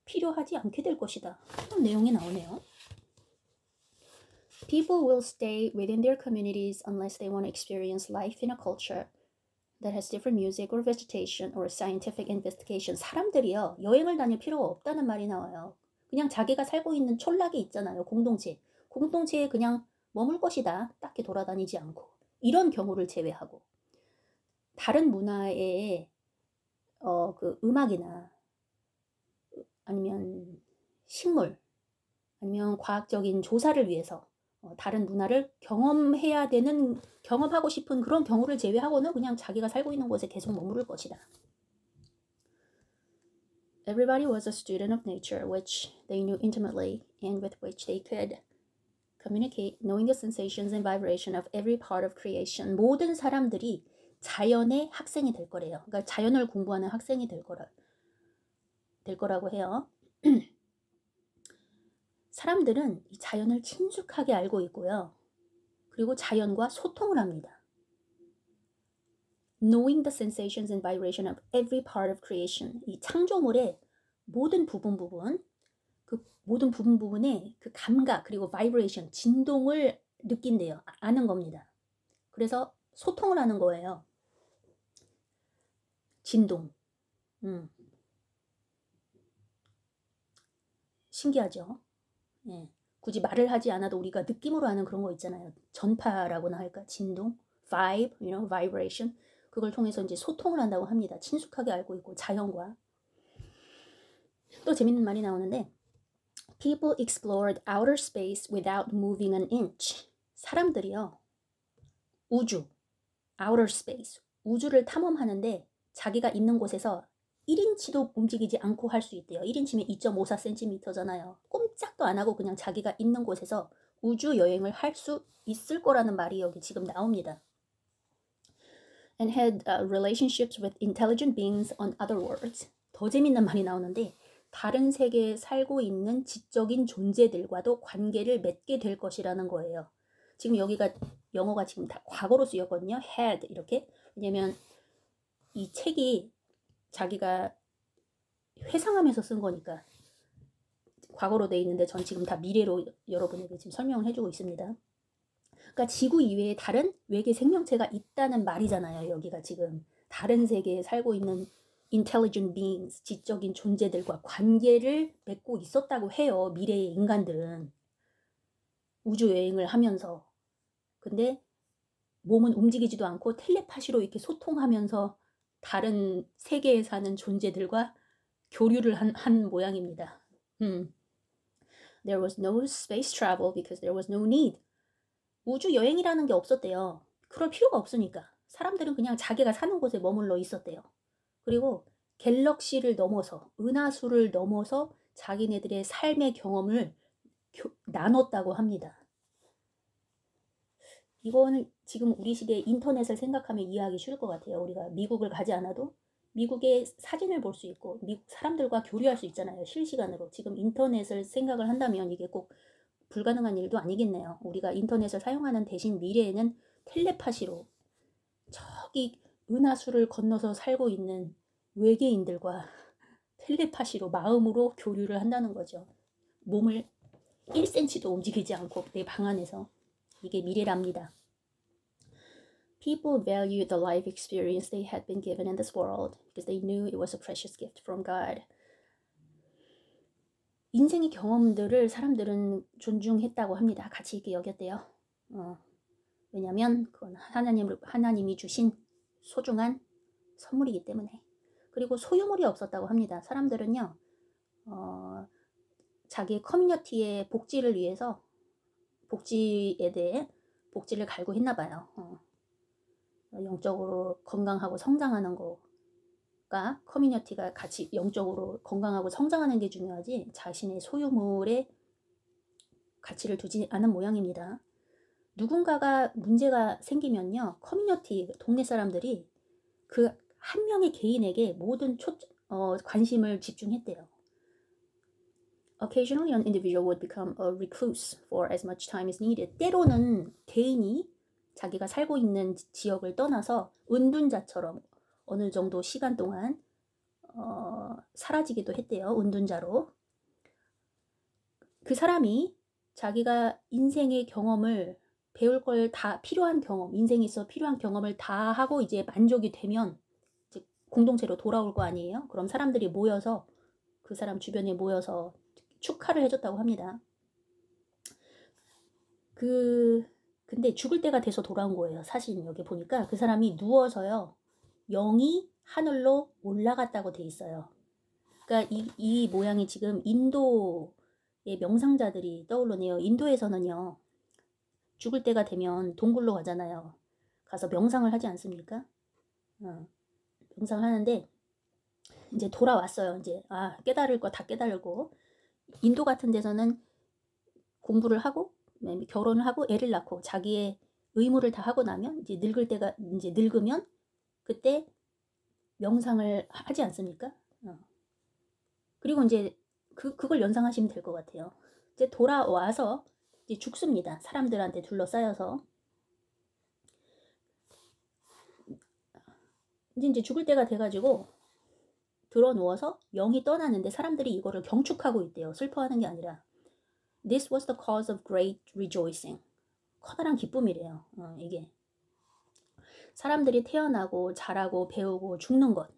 필요하지 않게 될 것이다. 그런 내용이 나오네요. People will stay within their communities unless they want to experience life in a culture that has different music or vegetation or scientific investigation. 사람들이요, 여행을 다닐 필요가 없다는 말이 나와요. 그냥 자기가 살고 있는 촌락이 있잖아요. 공동체에 그냥 머물 것이다. 딱히 돌아다니지 않고. 이런 경우를 제외하고. 다른 문화의 그 음악이나 아니면 식물 아니면 과학적인 조사를 위해서 다른 문화를 경험하고 싶은 그런 경우를 제외하고는 그냥 자기가 살고 있는 곳에 계속 머무를 것이다. Everybody was a student of nature, which they knew intimately and with which they could communicate, knowing the sensations and vibration of every part of creation. 모든 사람들이 자연의 학생이 될 거래요. 그러니까 자연을 공부하는 학생이 될 거라고 해요. 사람들은 이 자연을 친숙하게 알고 있고요. 그리고 자연과 소통을 합니다. Knowing the sensations and vibration of every part of creation. 이 창조물의 모든 부분의 그 감각 그리고 vibration, 진동을 느낀대요. 아는 겁니다. 그래서 소통을 하는 거예요. 진동. 신기하죠? 예. 굳이 말을 하지 않아도 우리가 느낌으로 아는 그런 거 있잖아요. 전파라고나 할까? 진동, vibration. 그걸 통해서 이제 소통을 한다고 합니다. 친숙하게 알고 있고 자연과. 또 재밌는 말이 나오는데 People explored outer space without moving an inch. 사람들이요. 우주, outer space, 우주를 탐험하는데 자기가 있는 곳에서 1인치도 움직이지 않고 할 수 있대요. 1인치면 2.54cm잖아요. 꼼짝도 안 하고 그냥 자기가 있는 곳에서 우주 여행을 할 수 있을 거라는 말이 여기 지금 나옵니다. And had relationships with intelligent beings on other worlds. 더 재밌는 말이 나오는데 다른 세계에 살고 있는 지적인 존재들과도 관계를 맺게 될 것이라는 거예요. 지금 여기가 영어가 지금 다 과거로 쓰였거든요. had 이렇게. 왜냐면 이 책이 자기가 회상하면서 쓴 거니까 과거로 돼 있는데 전 지금 다 미래로 여러분에게 지금 설명을 해주고 있습니다. 그러니까 지구 이외에 다른 외계 생명체가 있다는 말이잖아요. 여기가 지금 다른 세계에 살고 있는 intelligent beings, 지적인 존재들과 관계를 맺고 있었다고 해요. 미래의 인간들은 우주 여행을 하면서. 근데 몸은 움직이지도 않고 텔레파시로 이렇게 소통하면서 다른 세계에 사는 존재들과 교류를 한 모양입니다. There was no space travel because there was no need. 우주 여행이라는 게 없었대요. 그럴 필요가 없으니까. 사람들은 그냥 자기가 사는 곳에 머물러 있었대요. 그리고 갤럭시를 넘어서, 은하수를 넘어서 자기네들의 삶의 경험을 나눴다고 합니다. 이거는 지금 우리 시대의 인터넷을 생각하면 이해하기 쉬울 것 같아요. 우리가 미국을 가지 않아도 미국의 사진을 볼 수 있고 미국 사람들과 교류할 수 있잖아요. 실시간으로. 지금 인터넷을 생각을 한다면 이게 꼭 불가능한 일도 아니겠네요. 우리가 인터넷을 사용하는 대신 미래에는 텔레파시로 저기 은하수를 건너서 살고 있는 외계인들과 텔레파시로 마음으로 교류를 한다는 거죠. 몸을 1cm도 움직이지 않고 내 방 안에서. 이게 미래랍니다. People valued the life experience they had been given in this world because they knew it was a precious gift from God. 인생의 경험들을 사람들은 존중했다고 합니다. 가치 있게 여겼대요. 왜냐하면 그건 하나님이 주신 소중한 선물이기 때문에. 그리고 소유물이 없었다고 합니다. 사람들은요, 자기의 커뮤니티의 복지를 위해서 복지에 대해 복지를 갈구했나 봐요. 영적으로 건강하고 성장하는 거가 커뮤니티가 같이 영적으로 건강하고 성장하는 게 중요하지 자신의 소유물에 가치를 두지 않은 모양입니다. 누군가가 문제가 생기면요, 커뮤니티, 동네 사람들이 그 한 명의 개인에게 모든 관심을 집중했대요. Occasionally, an individual would become a recluse for as much time as needed. 때로는 개인이 자기가 살고 있는 지역을 떠나서 은둔자처럼 어느 정도 시간 동안 사라지기도 했대요. 은둔자로. 그 사람이 자기가 인생의 경험을 배울 걸 다 필요한 경험, 인생에 있어 필요한 경험을 다 하고 이제 만족이 되면 이제 공동체로 돌아올 거 아니에요. 그럼 사람들이 모여서 그 사람 주변에 모여서 축하를 해줬다고 합니다. 근데 죽을 때가 돼서 돌아온 거예요. 사실 여기 보니까 그 사람이 누워서요, 영이 하늘로 올라갔다고 돼 있어요. 그러니까 이 모양이 지금 인도의 명상자들이 떠오르네요. 인도에서는요, 죽을 때가 되면 동굴로 가잖아요. 가서 명상을 하지 않습니까? 명상을 하는데 이제 돌아왔어요. 이제 깨달을 거 다 깨달고, 인도 같은 데서는 공부를 하고 결혼을 하고 애를 낳고 자기의 의무를 다 하고 나면 이제 늙으면 그때 명상을 하지 않습니까? 그리고 이제 그걸 연상하시면 될 것 같아요. 이제 돌아와서 이제 죽습니다. 사람들한테 둘러싸여서. 이제 죽을 때가 돼가지고 들어 누워서 영이 떠나는데 사람들이 이거를 경축하고 있대요. 슬퍼하는 게 아니라. This was the cause of great rejoicing. 커다란 기쁨이래요. 이게. 사람들이 태어나고 자라고 배우고 죽는 것.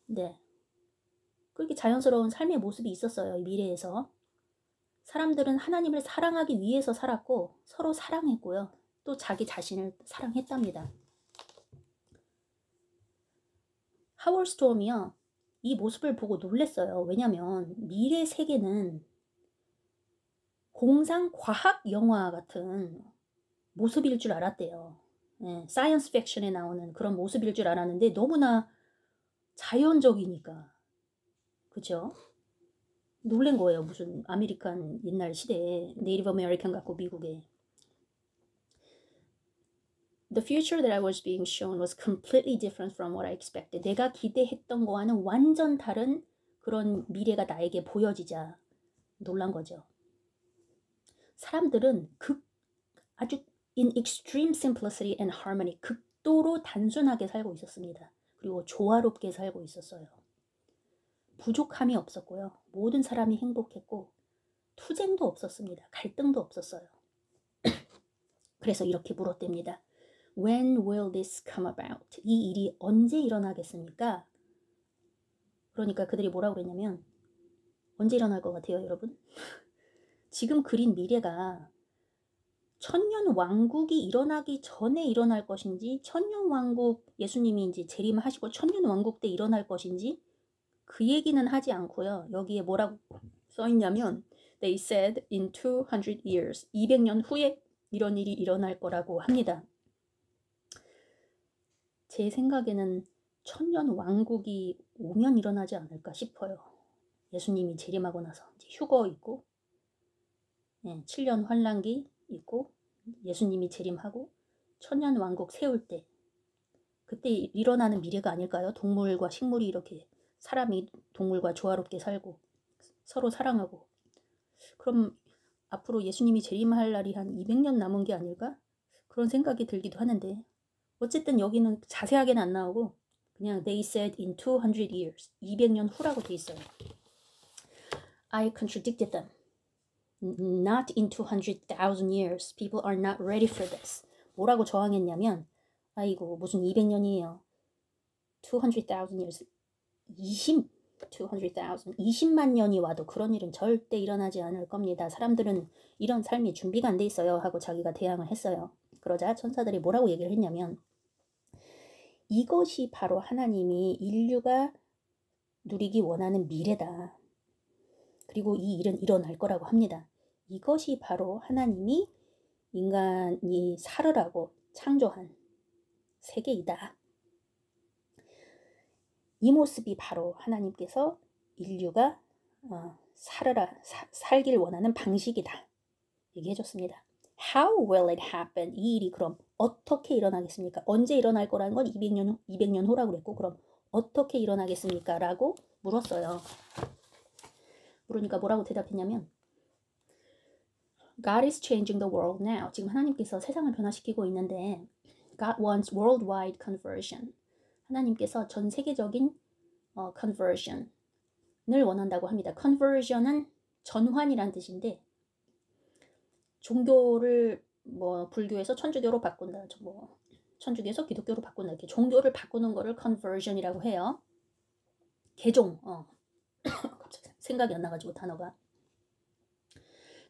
네. 그렇게 자연스러운 삶의 모습이 있었어요. 미래에서. 사람들은 하나님을 사랑하기 위해서 살았고 서로 사랑했고요. 또 자기 자신을 사랑했답니다. 하워드 스톰이요, 이 모습을 보고 놀랐어요. 왜냐면 미래 세계는 공상 과학 영화 같은 모습일 줄 알았대요. 사이언스 픽션에 나오는 그런 모습일 줄 알았는데 너무나 자연적이니까. 그쵸? 놀란 거예요. 무슨 아메리칸 옛날 시대에 네이티브 아메리칸 같고 미국에. The future that I was being shown was completely different from what I expected. 내가 기대했던 거와는 완전 다른 그런 미래가 나에게 보여지자 놀란 거죠. 사람들은 아주 in extreme simplicity and harmony, 극도로 단순하게 살고 있었습니다. 그리고 조화롭게 살고 있었어요. 부족함이 없었고요. 모든 사람이 행복했고 투쟁도 없었습니다. 갈등도 없었어요. 그래서 이렇게 물었답니다. When will this come about? 이 일이 언제 일어나겠습니까? 그러니까 그들이 뭐라고 그랬냐면, 언제 일어날 것 같아요, 여러분? 지금 그린 미래가 천년 왕국이 일어나기 전에 일어날 것인지, 천년 왕국 예수님이 이제 재림하시고 천년 왕국 때 일어날 것인지 그 얘기는 하지 않고요. 여기에 뭐라고 써있냐면 They said in 200 years, 200년 후에 이런 일이 일어날 거라고 합니다. 제 생각에는 천년 왕국이 오면 일어나지 않을까 싶어요. 예수님이 재림하고 나서 이제 휴거 있고 7년 환란기 있고 예수님이 재림하고 천년 왕국 세울 때 그때 일어나는 미래가 아닐까요? 동물과 식물이 이렇게 사람이 동물과 조화롭게 살고 서로 사랑하고 그럼 앞으로 예수님이 재림할 날이 한 200년 남은 게 아닐까? 그런 생각이 들기도 하는데 어쨌든 여기는 자세하게는 안 나오고 그냥 they said in 200 years 200년 후라고 돼 있어요. I contradicted them. Not in 200,000 years. People are not ready for this. 뭐라고 저항했냐면 아이고 무슨 200년이에요. 200,000 years. 20만 년이 와도 그런 일은 절대 일어나지 않을 겁니다. 사람들은 이런 삶이 준비가 안 돼 있어요 하고 자기가 대항을 했어요. 그러자 천사들이 뭐라고 얘기를 했냐면 이것이 바로 하나님이 인류가 누리기 원하는 미래다. 그리고 이 일은 일어날 거라고 합니다. 이것이 바로 하나님이 인간이 살으라고 창조한 세계이다. 이 모습이 바로 하나님께서 인류가 살길 원하는 방식이다. 얘기해줬습니다. How will it happen? 이 일이 그럼 어떻게 일어나겠습니까? 언제 일어날 거라는 건 200년 후라고 그랬고 그럼 어떻게 일어나겠습니까? 라고 물었어요. 물으니까 뭐라고 대답했냐면 God is changing the world now. 지금 하나님께서 세상을 변화시키고 있는데 God wants worldwide conversion. 하나님께서 전 세계적인 conversion을 원한다고 합니다. conversion은 전환이란 뜻인데 종교를 뭐 불교에서 천주교로 바꾼다, 뭐 천주교에서 기독교로 바꾼다 이렇게 종교를 바꾸는 거를 conversion이라고 해요. 개종. 갑자기 생각이 안 나가지고 단어가.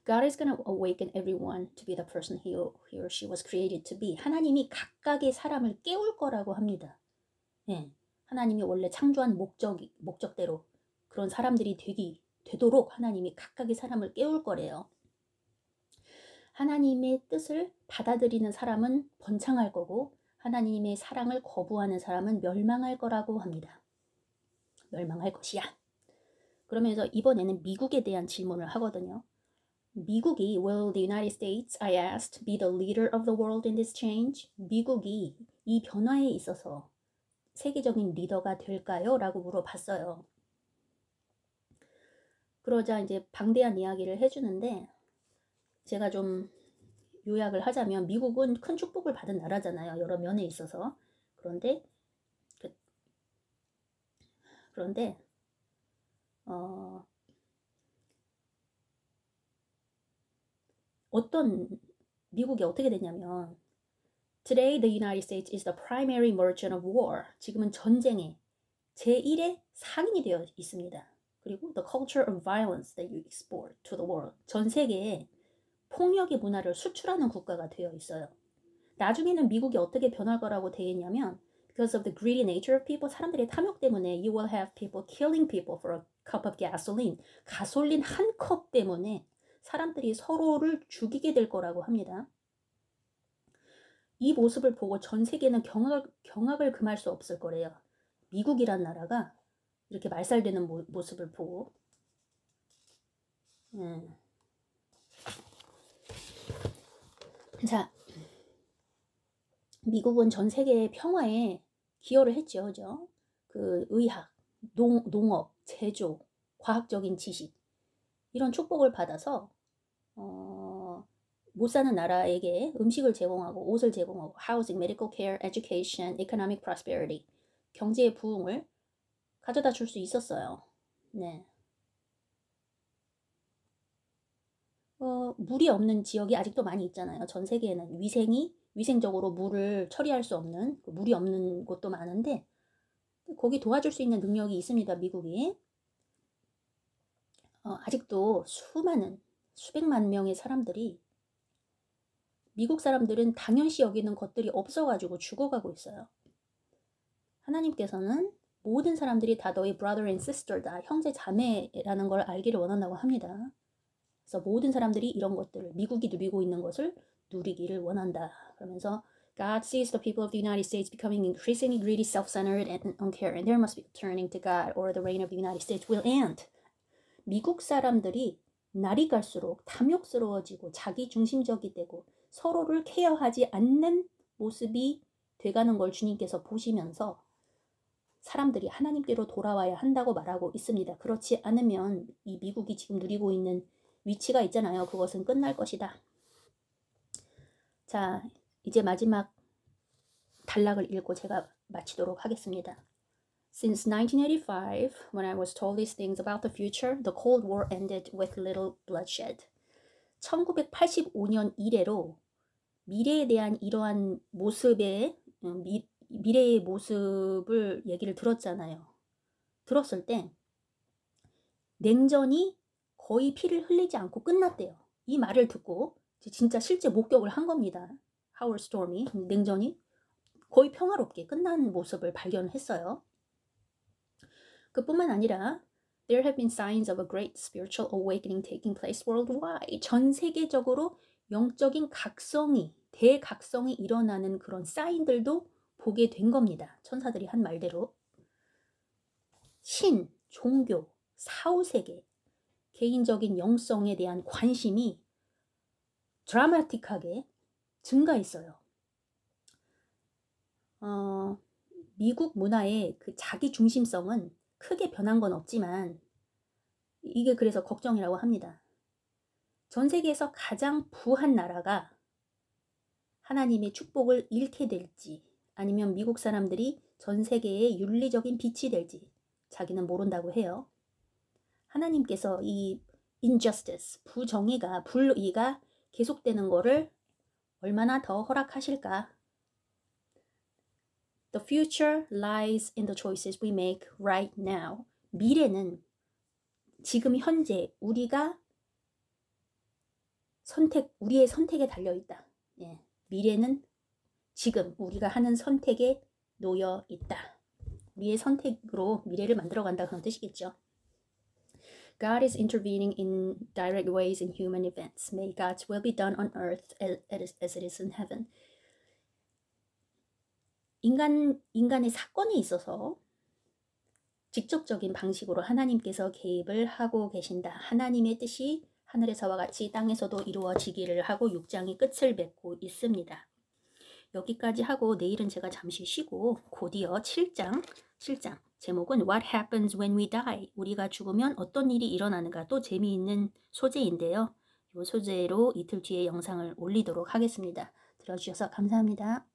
God is going to awaken everyone to be the person he or she was created to be. 하나님이 각각의 사람을 깨울 거라고 합니다. 예, 하나님이 원래 창조한 목적대로 그런 사람들이 되도록 하나님이 각각의 사람을 깨울 거래요. 하나님의 뜻을 받아들이는 사람은 번창할 거고 하나님의 사랑을 거부하는 사람은 멸망할 거라고 합니다. 멸망할 것이야. 그러면서 이번에는 미국에 대한 질문을 하거든요. 미국이 Will the United States, I asked, be the leader of the world in this change? 미국이 이 변화에 있어서 세계적인 리더가 될까요? 라고 물어봤어요. 그러자 이제 방대한 이야기를 해주는데 제가 좀 요약을 하자면 미국은 큰 축복을 받은 나라잖아요. 여러 면에 있어서. 그런데 미국이 어떻게 됐냐면 Today the United States is the primary merchant of war. 지금은 전쟁의 제1의 상인이 되어 있습니다. 그리고 the culture of violence that you export to the world. 전 세계에 폭력의 문화를 수출하는 국가가 되어 있어요. 나중에는 미국이 어떻게 변할 거라고 되어 있냐면 because of the greedy nature of people, 사람들의 탐욕 때문에 you will have people killing people for a cup of gasoline. 가솔린 한 컵 때문에 사람들이 서로를 죽이게 될 거라고 합니다. 이 모습을 보고 전 세계는 경악을 금할 수 없을 거래요. 미국이란 나라가 이렇게 말살되는 모습을 보고 자, 미국은 전 세계의 평화에 기여를 했죠. 그죠? 그 의학, 농업, 제조, 과학적인 지식 이런 축복을 받아서 못 사는 나라에게 음식을 제공하고 옷을 제공하고 housing, medical care, education, economic prosperity 경제의 부흥을 가져다 줄 수 있었어요. 네. 물이 없는 지역이 아직도 많이 있잖아요. 전 세계에는 위생적으로 물을 처리할 수 없는 물이 없는 곳도 많은데 거기 도와줄 수 있는 능력이 있습니다. 미국이. 아직도 수백만 명의 사람들이 미국 사람들은 당연시 여기는 것들이 없어가지고 죽어가고 있어요. 하나님께서는 모든 사람들이 다 너희 brother and sister다. 형제 자매라는 걸 알기를 원한다고 합니다. 그래서 모든 사람들이 이런 것들을 미국이 누리고 있는 것을 누리기를 원한다. 그러면서 God sees the people of the United States becoming increasingly greedy, self-centered, and uncaring. There must be turning to God, or the reign of the United States will end. 미국 사람들이 날이 갈수록 탐욕스러워지고 자기중심적이 되고 서로를 케어하지 않는 모습이 돼가는 걸 주님께서 보시면서 사람들이 하나님께로 돌아와야 한다고 말하고 있습니다. 그렇지 않으면 이 미국이 지금 누리고 있는 위치가 있잖아요. 그것은 끝날 것이다. 자, 이제 마지막 단락을 읽고 제가 마치도록 하겠습니다. Since 1985, when I was told these things about the future, the Cold War ended with little bloodshed. 1985년 이래로 미래에 대한 이러한 모습의 미래의 모습을 얘기를 들었잖아요. 들었을 때 냉전이 거의 피를 흘리지 않고 끝났대요. 이 말을 듣고 진짜 실제 목격을 한 겁니다. 하워드 스톰이 냉전이 거의 평화롭게 끝난 모습을 발견했어요. 그뿐만 아니라 There have been signs of a great spiritual awakening taking place worldwide. 전 세계적으로 영적인 대각성이 일어나는 그런 사인들도 보게 된 겁니다. 천사들이 한 말대로. 신, 종교, 사후세계, 개인적인 영성에 대한 관심이 드라마틱하게 증가했어요. 미국 문화의 그 자기 중심성은 크게 변한 건 없지만 이게 그래서 걱정이라고 합니다. 전 세계에서 가장 부한 나라가 하나님의 축복을 잃게 될지 아니면 미국 사람들이 전 세계의 윤리적인 빛이 될지 자기는 모른다고 해요. 하나님께서 이 injustice, 불의가 계속되는 거를 얼마나 더 허락하실까? The future lies in the choices we make right now. 미래는 지금 현재 우리의 선택에 달려있다. 예, 미래는 지금 우리가 하는 선택에 놓여 있다. 우리의 선택으로 미래를 만들어간다 그런 뜻이겠죠. God is intervening in direct ways in human events. May God's will be done on earth as it is in heaven. 인간의 사건에 있어서 직접적인 방식으로 하나님께서 개입을 하고 계신다. 하나님의 뜻이 하늘에서와 같이 땅에서도 이루어지기를 하고 6장이 끝을 맺고 있습니다. 여기까지 하고 내일은 제가 잠시 쉬고 곧이어 7장 제목은 What happens when we die? 우리가 죽으면 어떤 일이 일어나는가? 또 재미있는 소재인데요. 이 소재로 이틀 뒤에 영상을 올리도록 하겠습니다. 들어주셔서 감사합니다.